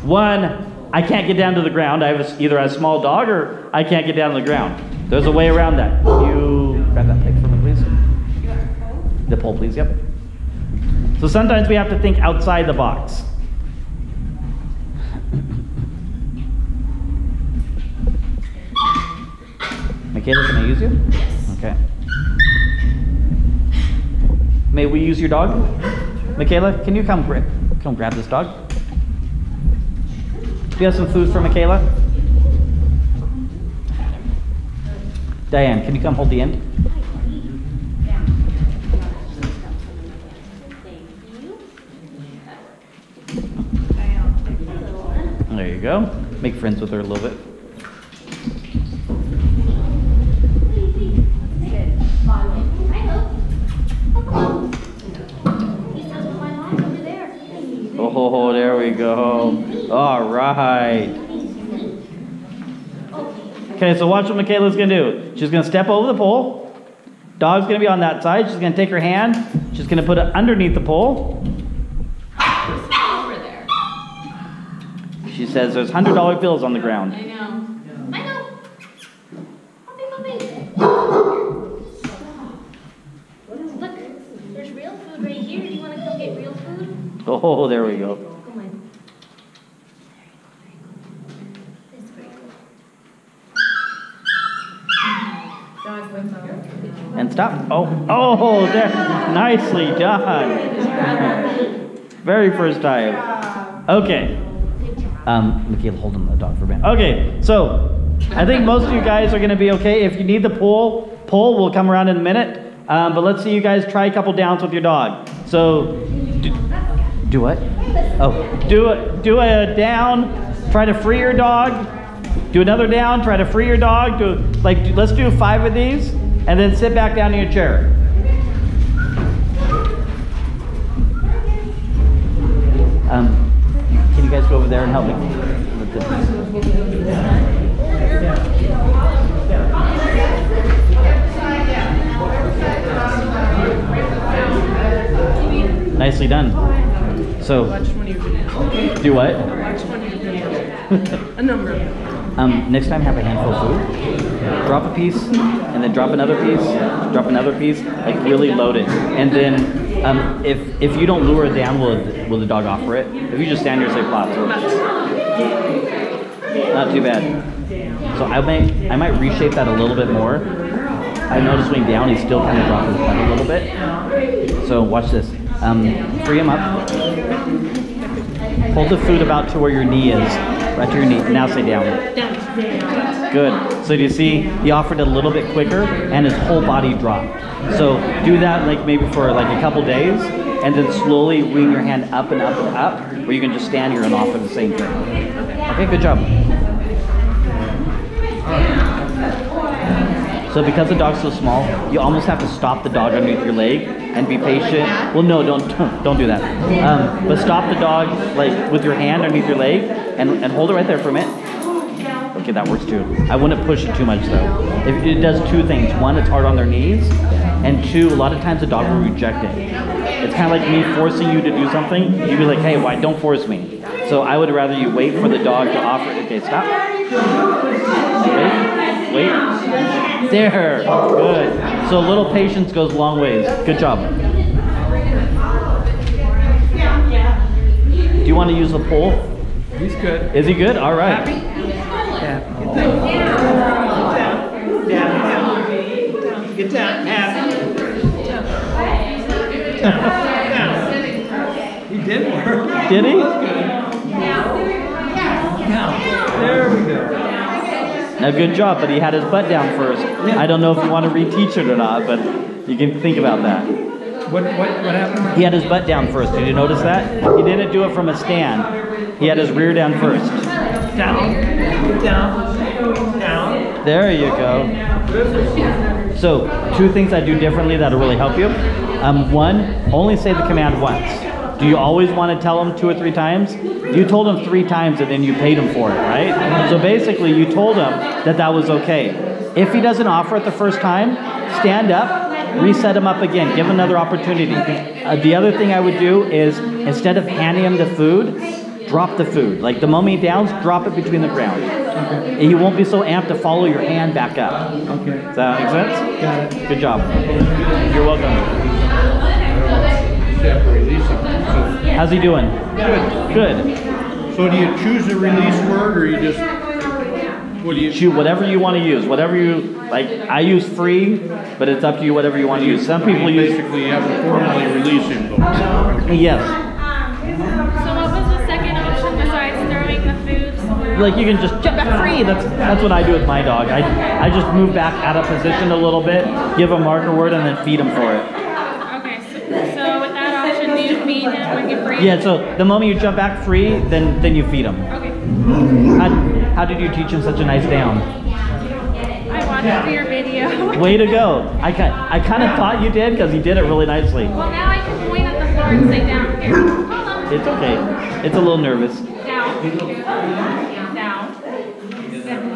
1, I can't get down to the ground. I have either a small dog or I can't get down to the ground. There's a way around that. You grab that plate for me, please. The pole, please, yep. So sometimes we have to think outside the box. Michaela, can I use you? Yes. Okay. May we use your dog? Michaela, can you come grab this dog? Do you have some food for Michaela? Diane, can you come hold the end? There you go. Make friends with her a little bit. Oh, there we go. All right. Okay, so watch what Michaela's going to do. She's going to step over the pole. Dog's going to be on that side. She's going to take her hand. She's going to put it underneath the pole. Over there. She says there's $100 bills on the ground. I know. I know. Puppy. Look, there's real food right here. Do you want to go get real food? Oh, there we go. Come on. That's pretty cool. And stop. Oh, there. Nicely done. Very first time. Okay. Michaela, hold on the dog for a minute. Okay, so I think most of you guys are going to be okay. If you need the pull, we'll come around in a minute. But let's see you guys try a couple downs with your dog. So, do what? Oh, do a down. Try to free your dog. Do another down. Try to free your dog. Let's do 5 of these, and then sit back down in your chair. Can you guys go over there and help me with this? Nicely done. So, Watch one of your videos. do what? Watch one of your videos. A number of them. Next time have a handful of food. Drop a piece, and then drop another piece, drop another piece, like really load it. And then if you don't lure it down, will the dog offer it? If you just stand here and say plop. Not too bad. So I might reshape that a little bit more. I noticed when down, he's still kind of dropping his butt a little bit. So watch this. Free him up. Hold the food about to where your knee is. Right to your knee. Now say down. Good. So do you see he offered it a little bit quicker and his whole body dropped. So do that like maybe for like a couple days, and then slowly wing your hand up and up and up, where you can just stand here and offer the same thing. Okay, good job. So because the dog's so small, you almost have to stop the dog underneath your leg and be patient. Well, no, don't do that. But stop the dog like with your hand underneath your leg and hold it right there for a minute. Okay, that works too. I wouldn't push it too much though. It does 2 things. 1, it's hard on their knees, and 2, a lot of times the dog will reject it. It's kind of like me forcing you to do something. You'd be like, hey, why? Don't force me. So I would rather you wait for the dog to offer. Okay, stop. Wait. There. Good. So a little patience goes a long ways. Good job. Do you want to use the pole? He's good. Is he good? All right. Get down. He did work. Did he? There we go. Now, good job, but he had his butt down first. I don't know if you want to reteach it or not, but you can think about that. What happened? He had his butt down first. Did you notice that? He didn't do it from a stand. He had his rear down first. Down. There you go. So, 2 things I do differently that'll really help you. 1, only say the command once. Do you always want to tell him 2 or 3 times? You told him 3 times and then you paid him for it, right? So basically you told him that was okay. If he doesn't offer it the first time, stand up, reset him up again, give him another opportunity. The other thing I would do is, instead of handing him the food, drop the food. Like the moment he downs, drop it between the ground. Okay. He won't be so amped to follow your hand back up. Okay. Does that make sense? Got it. Good job. You're welcome. How's he doing? Good. So do you choose a release word, or you just, what do you choose? Whatever you want to use. Whatever you like. I use free, but it's up to you. Whatever you want to use. Some people use. Basically, you have to formally release him, though. Yes. So what was the second option besides throwing the food somewhere? Like you can just jump back free. That's what I do with my dog. I just move back out of position a little bit, give a marker word, and then feed him for it. Okay, so with that option, do you feed him when you free? Yeah. So the moment you jump back free, then you feed him. Okay. How did you teach him such a nice down? I watched your video. Way to go. I kind of thought you did because he did it really nicely. Well, now I can point at the floor and say down. Here, hold on. It's okay. It's a little nervous. Down. Down.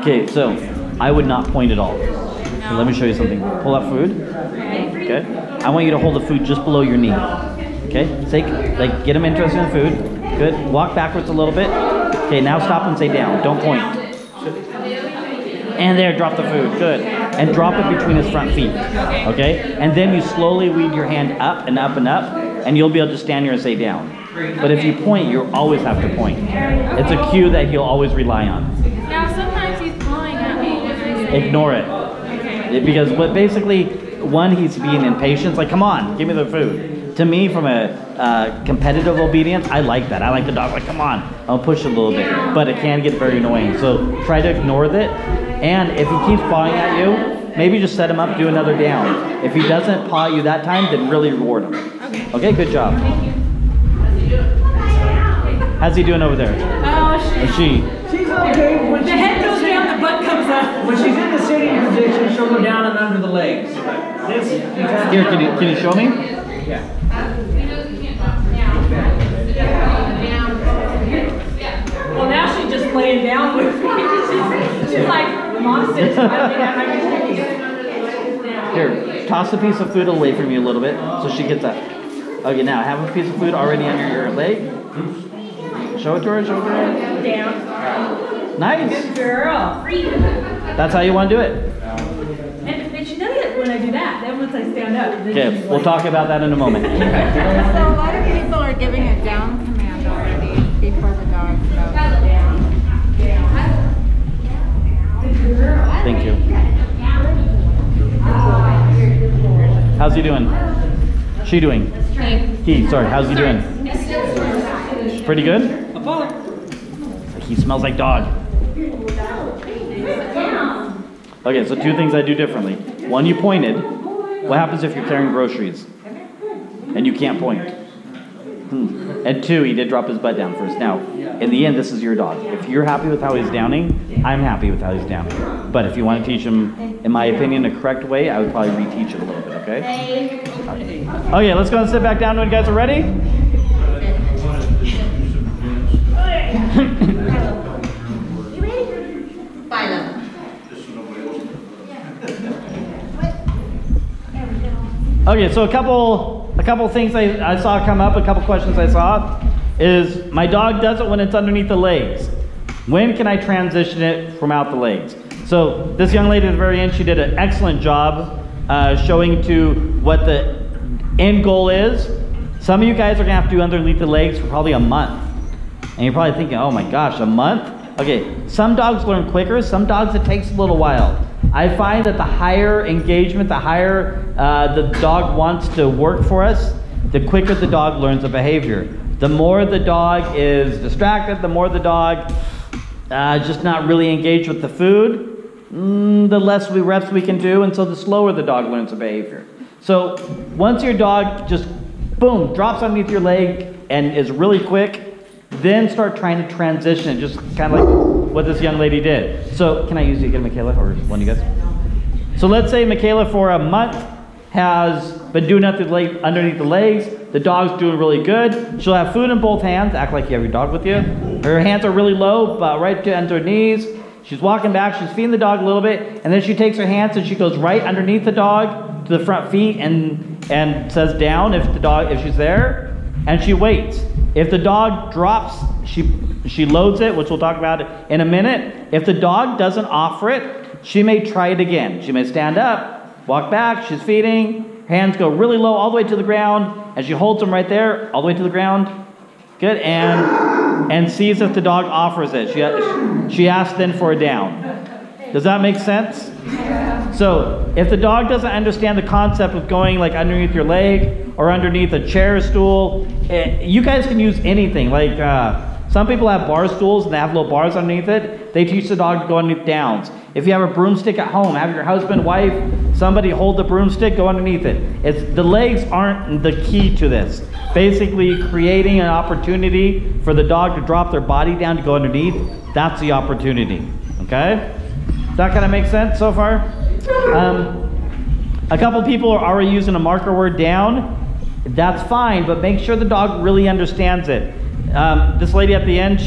Okay, so I would not point at all. So let me show you something. Pull out food. Okay. I want you to hold the food just below your knee. Okay. Say, like, get him interested in the food. Good. Walk backwards a little bit. Okay. Now stop and say down. Don't point. And there, drop the food. Good. And drop it between his front feet. Okay? And then you slowly lead your hand up and up and up, and you'll be able to stand here and say down. But if you point, you always have to point. It's a cue that he'll always rely on. Now, sometimes he's clawing at me when I say Ignore it. Okay. Because what basically, one, he's being impatient. Like, come on, give me the food. To me, from a competitive obedience, I like that. I like the dog, like, come on, I'll push a little bit. But it can get very annoying. So try to ignore that. And if he keeps pawing at you, maybe just set him up, do another down. If he doesn't paw you that time, then really reward him. Okay, good job. How's he doing over there? She's okay. When The head goes down, the butt comes up. When she's in the sitting position, she'll go down and under the legs. But this, you can't. Here, can you show me? Yeah. Well, now she's just laying down with me. She's like, Mom sits right there. Here, toss a piece of food away from you a little bit so she gets up. Okay, now have a piece of food already under your leg. Show it to her, show it to her. Down. Nice. Good girl. That's how you want to do it. And she does it when I do that. Then once I stand up. Then Okay, she's we'll like, talk about that in a moment. So a lot of people are giving a down command already before the dog goes down. Thank you. How's he doing? She doing? He, sorry, how's he doing? Pretty good? He smells like dog. Okay, so 2 things I do differently. 1, you pointed. What happens if you're carrying groceries and you can't point? And 2, he did drop his butt down first. Now, in the end, this is your dog. If you're happy with how he's downing, I'm happy with how he's downing. But if you want to teach him, in my opinion, a correct way, I would probably reteach it a little bit, okay? Okay, let's go and sit back down when you guys are ready. Okay, so a couple things I saw come up, a couple questions I saw is my dog does it when it's underneath the legs. When can I transition it from out the legs? So this young lady at the very end, she did an excellent job showing to what the end goal is. Some of you guys are gonna have to do underneath the legs for probably a month. And you're probably thinking, oh my gosh, a month? Okay, some dogs learn quicker, some dogs it takes a little while. I find that the higher engagement, the higher the dog wants to work for us, the quicker the dog learns the behavior. The more the dog is distracted, the more the dog just not really engaged with the food, the less reps we can do, and so the slower the dog learns the behavior. So once your dog just, boom, drops underneath your leg and is really quick, then start trying to transition, just kind of like what this young lady did. So can I use you again, Michaela, or one of you guys? So let's say Michaela for a month has been doing nothing underneath the legs. The dog's doing really good. She'll have food in both hands. Act like you have your dog with you. Her hands are really low, but right to her knees. She's walking back. She's feeding the dog a little bit, and then she takes her hands and she goes right underneath the dog to the front feet and says down if she's there, and she waits. If the dog drops, she loads it, which we'll talk about in a minute. If the dog doesn't offer it, she may try it again. She may stand up, walk back, she's feeding, hands go really low all the way to the ground, and she holds them right there, all the way to the ground. Good, and sees if the dog offers it. She asks then for a down. Does that make sense? So if the dog doesn't understand the concept of going like underneath your leg or underneath a chair or stool, you guys can use anything. Like some people have bar stools and they have little bars underneath it. They teach the dog to go underneath downs. If you have a broomstick at home, have your husband, wife, somebody hold the broomstick, go underneath it. The legs aren't the key to this. Basically creating an opportunity for the dog to drop their body down to go underneath, that's the opportunity, okay? Does that kind of make sense so far? A couple people are already using a marker word down. That's fine, but make sure the dog really understands it. This lady at the end,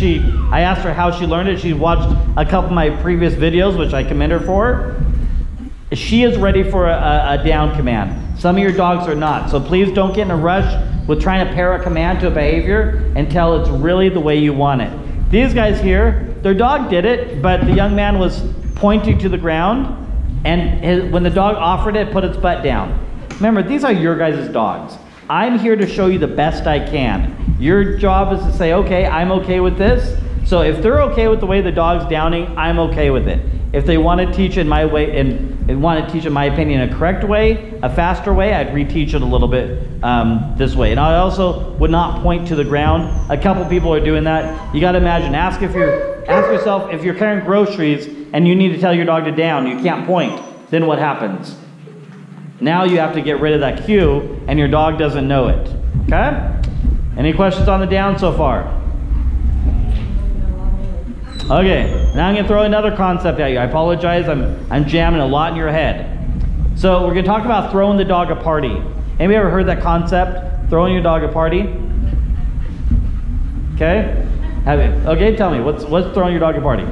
I asked her how she learned it. She watched a couple of my previous videos, which I commend her for. She is ready for a down command. Some of your dogs are not. So please don't get in a rush with trying to pair a command to a behavior until it's really the way you want it. These guys here, their dog did it, but the young man was pointing to the ground, and when the dog offered it, put its butt down. Remember, these are your guys' dogs. I'm here to show you the best I can. Your job is to say, okay, I'm okay with this. So if they're okay with the way the dog's downing, I'm okay with it. If they want to teach in my way and want to teach, in my opinion, a correct way, a faster way, I'd reteach it a little bit this way. And I also would not point to the ground. A couple people are doing that. You got to imagine. Ask yourself if you're carrying groceries and you need to tell your dog to down. You can't point. Then what happens? Now you have to get rid of that cue, and your dog doesn't know it. Okay? Any questions on the down so far? Okay, now I'm going to throw another concept at you. I apologize, I'm jamming a lot in your head. So we're going to talk about throwing the dog a party. Anybody ever heard that concept, throwing your dog a party? Okay? Have you? Okay, tell me, what's throwing your dog a party?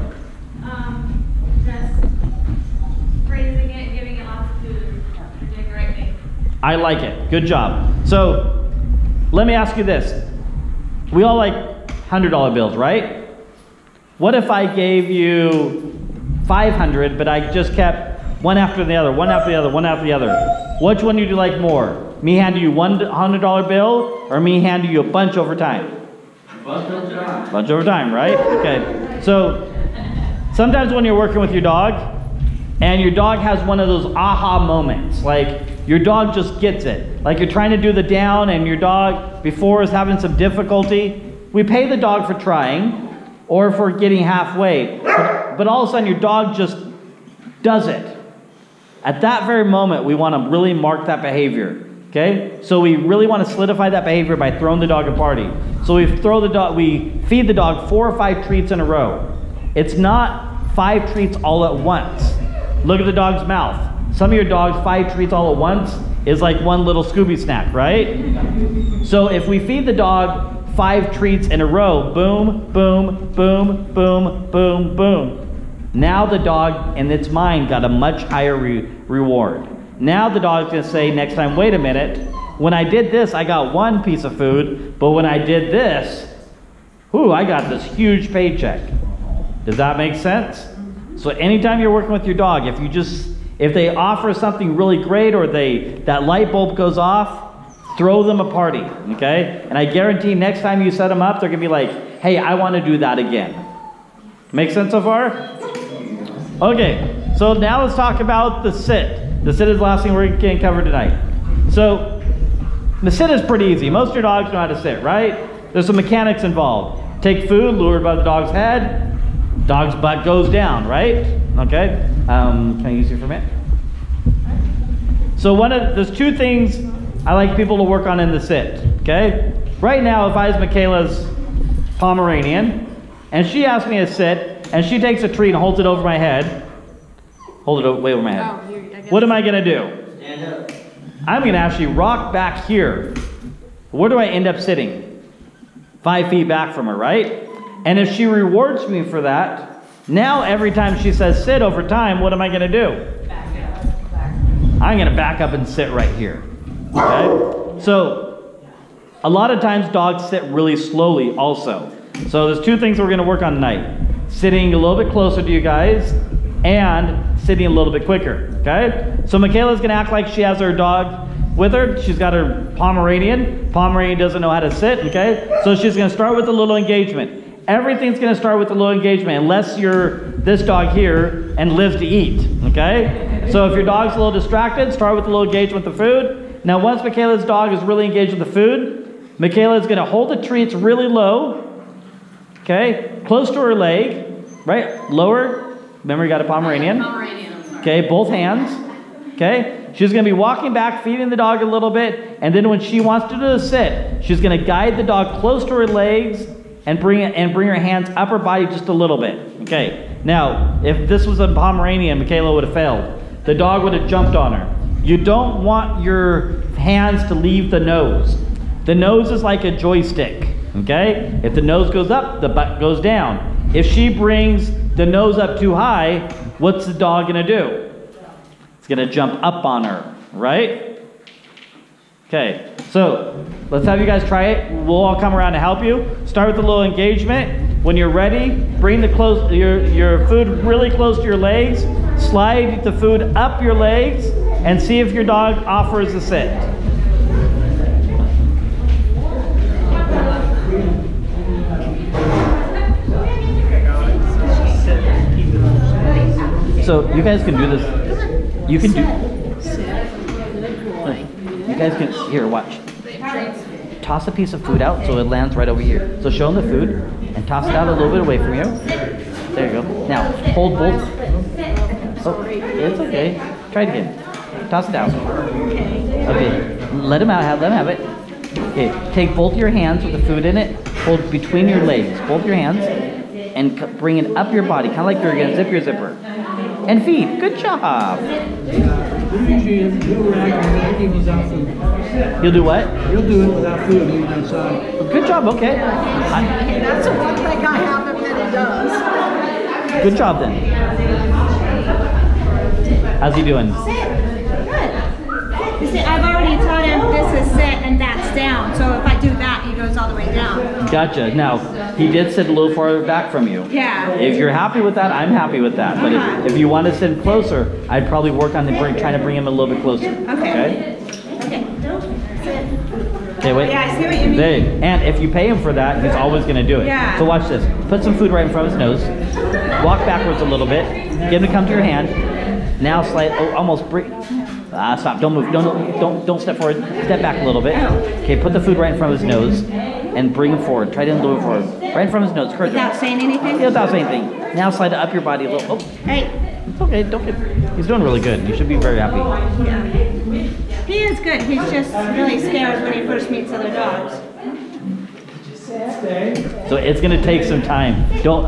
Just praising it, giving it lots of food, doing the right thing. I like it. Good job. So let me ask you this. We all like $100 bills, right? What if I gave you 500, but I just kept one after the other, one after the other, one after the other? Which one would you like more? Me handing you one $100 bill, or me handing you a bunch over time? Bunch over time, right? Okay. So sometimes when you're working with your dog, and your dog has one of those aha moments, like your dog just gets it. Like you're trying to do the down, and your dog before is having some difficulty. We pay the dog for trying, or for getting halfway, but all of a sudden your dog just does it. At that very moment, we want to really mark that behavior, okay? So we really want to solidify that behavior by throwing the dog a party. So we feed the dog 4 or 5 treats in a row. It's not 5 treats all at once. Look at the dog's mouth. Some of your dogs, 5 treats all at once is like one little Scooby snack, right? So if we feed the dog 5 treats in a row, boom, boom, boom, boom, boom, boom. Now the dog, in its mind, got a much higher reward. Now the dog's going to say next time, wait a minute, when I did this, I got 1 piece of food, but when I did this, I got this huge paycheck. Does that make sense? So anytime you're working with your dog, if they offer something really great, or that light bulb goes off, throw them a party, okay? And I guarantee next time you set them up, they're gonna be like, hey, I wanna do that again. Make sense so far? Okay, so now let's talk about the sit. The sit is the last thing we're gonna cover tonight. So, the sit is pretty easy. Most of your dogs know how to sit, right? There's some mechanics involved. Take food, lured by the dog's head, dog's butt goes down, right? Okay, can I use you for a minute? So there's 2 things I like people to work on in the sit, okay? Right now, if I was Michaela's Pomeranian, and she asks me to sit, and she takes a treat and holds it over my head, way over my head. What am I gonna do? Stand up. I'm gonna actually rock back here. Where do I end up sitting? 5 feet back from her, right? And if she rewards me for that, now every time she says sit over time, what am I gonna do? Back up. I'm gonna back up and sit right here. Okay? So, a lot of times dogs sit really slowly also. So there's 2 things we're going to work on tonight. Sitting a little bit closer to you guys, and sitting a little bit quicker, okay? So Michaela's going to act like she has her dog with her. She's got her Pomeranian. Pomeranian doesn't know how to sit, okay? So she's going to start with a little engagement. Everything's going to start with a little engagement, unless you're this dog here and lives to eat, okay? So if your dog's a little distracted, start with a little engagement with the food. Now, once Michaela's dog is really engaged with the food, Michaela is going to hold the treats really low, okay, close to her leg, right, lower. Remember, you got a Pomeranian. Okay, both hands, okay. She's going to be walking back, feeding the dog a little bit, and then when she wants to do a sit, she's going to guide the dog close to her legs and bring her hands up her body just a little bit, okay. Now, if this was a Pomeranian, Michaela would have failed. The dog would have jumped on her. You don't want your hands to leave the nose. The nose is like a joystick, okay? If the nose goes up, the butt goes down. If she brings the nose up too high, what's the dog gonna do? It's gonna jump up on her, right? Okay, so let's have you guys try it. We'll all come around to help you. Start with a little engagement. When you're ready, bring your food really close to your legs. Slide the food up your legs and see if your dog offers a sit. So you guys can do this. You can do. You guys can, here, watch. Toss a piece of food out so it lands right over here. So show them the food and toss it out a little bit away from you. There you go. Now, hold both. Oh, it's okay. Try it again. Toss it out. Okay, let him have it. Okay, take both your hands with the food in it, hold between your legs, both your hands, and bring it up your body, kind of like you're gonna zip your zipper. And feed. Good job. You'll do what? You'll do it without food leaving inside. Good job, okay. That's the one thing I haven't that he does. Good job then. How's he doing? Good. You see, I've already taught him this is sit and that's down. So if I do that, he goes all the way down. Gotcha. Now, he did sit a little farther back from you. Yeah. If you're happy with that, I'm happy with that. But if you want to sit closer, I'd probably work on trying to bring him a little bit closer. Okay. Okay, wait. Yeah, I see what you mean. There. And if you pay him for that, he's always going to do it. Yeah. So watch this. Put some food right in front of his nose. Walk backwards a little bit. Get him to come to your hand. Now slide. Oh, almost break. Stop. Don't move. Don't step forward. Step back a little bit. Okay, put the food right in front of his nose and bring him forward. Try to move forward. Right in front of his nose. Encourage him. Without saying anything? Yeah, without saying anything. Now slide up your body a little. Oh. Hey. It's okay. Don't get. He's doing really good. You should be very happy. Yeah. He is good. He's just really scared when he first meets other dogs. So it's gonna take some time. Don't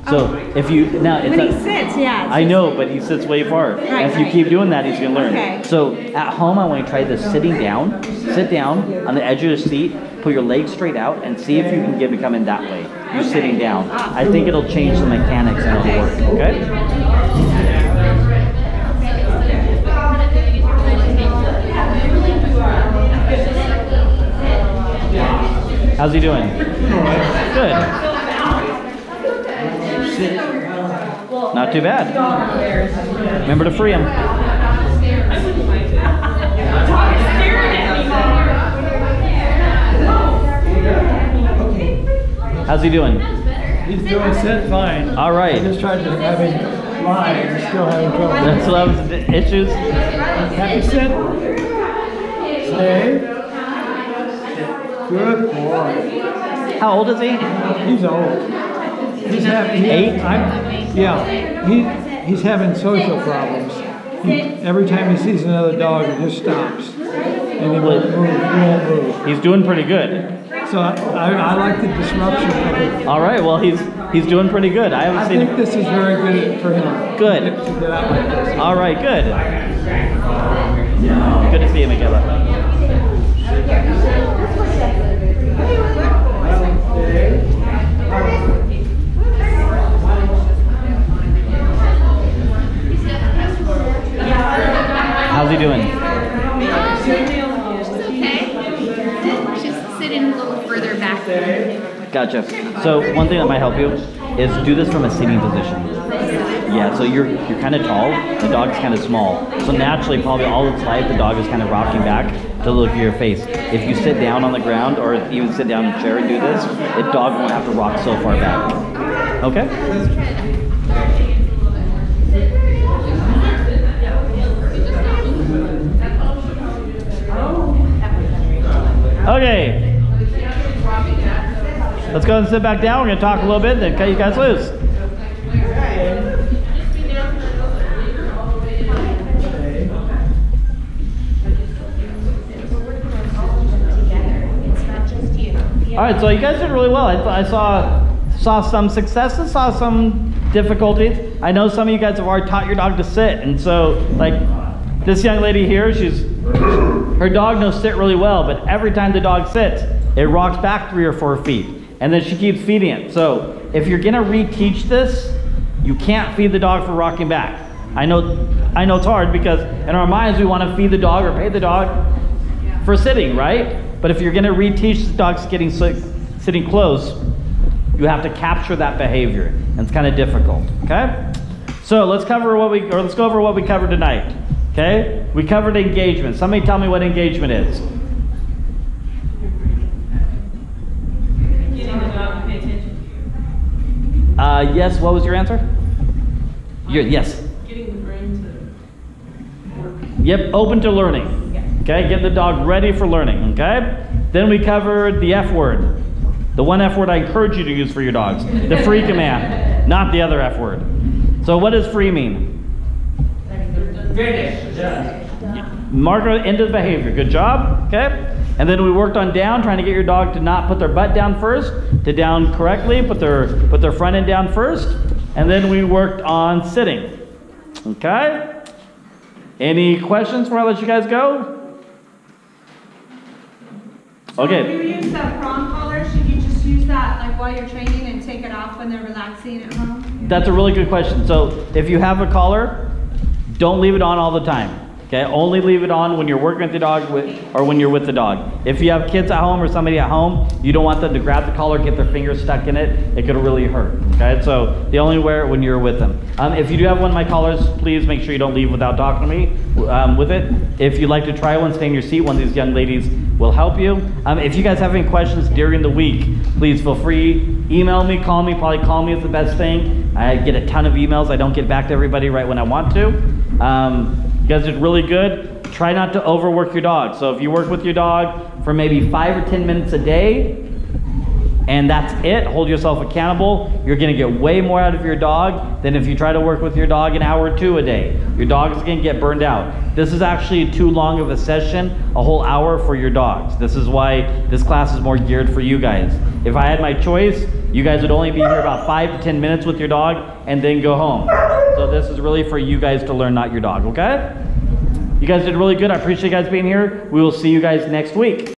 So if you now it's When he sits, yeah. I know, but he sits way far. Right, and if you right. keep doing that, he's gonna learn. Okay. So at home, I want you to try this sitting down. Sit down on the edge of the seat. Put your legs straight out and see if you can get him to come in that way. You're sitting down. I think it'll change the mechanics and it'll work. Okay. How's he doing? Good. Not too bad. Remember to free him. How's he doing? He's doing sit fine. All right. I just tried to have him lie and still having trouble. That's what I was issues. Happy sit. Stay. Good boy. How old is he? He's old. He's having 8? He's having social problems. Every time he sees another dog, he just stops. And he won't move. He won't move. He's doing pretty good. So I like the disruption of it. All right. Well, he's doing pretty good. I haven't I seen think him. this is very good for him. Good. To get out like this. All right. Good. Good to see you, Michaela. How's he doing? She's okay. She's sitting a little further back. Gotcha. So one thing that might help you is do this from a sitting position. Yeah, so you're kind of tall, the dog's kind of small. So naturally, probably all its life, the dog is kind of rocking back to look at your face. If you sit down on the ground or even sit down in a chair and do this, the dog won't have to rock so far back. Okay? Okay. Let's go and sit back down. We're going to talk a little bit, then cut you guys loose. All right, so you guys did really well. I saw some successes, saw some difficulties. I know some of you guys have already taught your dog to sit, and so like this young lady here, her dog knows sit really well, but every time the dog sits, it rocks back 3 or 4 feet, and then she keeps feeding it. So if you're gonna reteach this, you can't feed the dog for rocking back. I know it's hard because in our minds we want to feed the dog or pay the dog for sitting, right? But if you're gonna reteach the dog sitting close, you have to capture that behavior, and it's kind of difficult. Okay? So let's go over what we covered tonight. Okay? We covered engagement. Somebody tell me what engagement is. Getting the dog to pay attention to you. Yes. What was your answer? Yes. Getting Yep, open to learning. Okay, get the dog ready for learning, okay? Then we covered the F word. The one F word I encourage you to use for your dogs. The free command, not the other F word. So what does free mean? Finish. Mark into the behavior. Good job, okay? And then we worked on down, trying to get your dog to not put their butt down first, to down correctly, put their front end down first. And then we worked on sitting, okay? Any questions before I let you guys go? Okay. So if you use the prong collar, should you just use that like while you're training and take it off when they're relaxing at home? That's a really good question. So if you have a collar, don't leave it on all the time. Okay, only leave it on when you're working with the dog or when you're with the dog. If you have kids at home or somebody at home, you don't want them to grab the collar, get their fingers stuck in it. It could really hurt. Okay, so they only wear it when you're with them. If you do have one of my collars, please make sure you don't leave without talking to me with it. If you'd like to try one, stay in your seat. One of these young ladies will help you. If you guys have any questions during the week, please feel free. Email me, call me. Probably call me is the best thing. I get a ton of emails. I don't get back to everybody right when I want to. You guys did really good. Try not to overwork your dog. So if you work with your dog for maybe 5 or 10 minutes a day, and that's it, hold yourself accountable, you're gonna get way more out of your dog than if you try to work with your dog an hour or 2 a day. Your dog is gonna get burned out. This is actually too long of a session, a whole hour for your dogs. This is why this class is more geared for you guys. If I had my choice, you guys would only be here about 5 to 10 minutes with your dog and then go home. So this is really for you guys to learn, not your dog, okay? You guys did really good. I appreciate you guys being here. We will see you guys next week.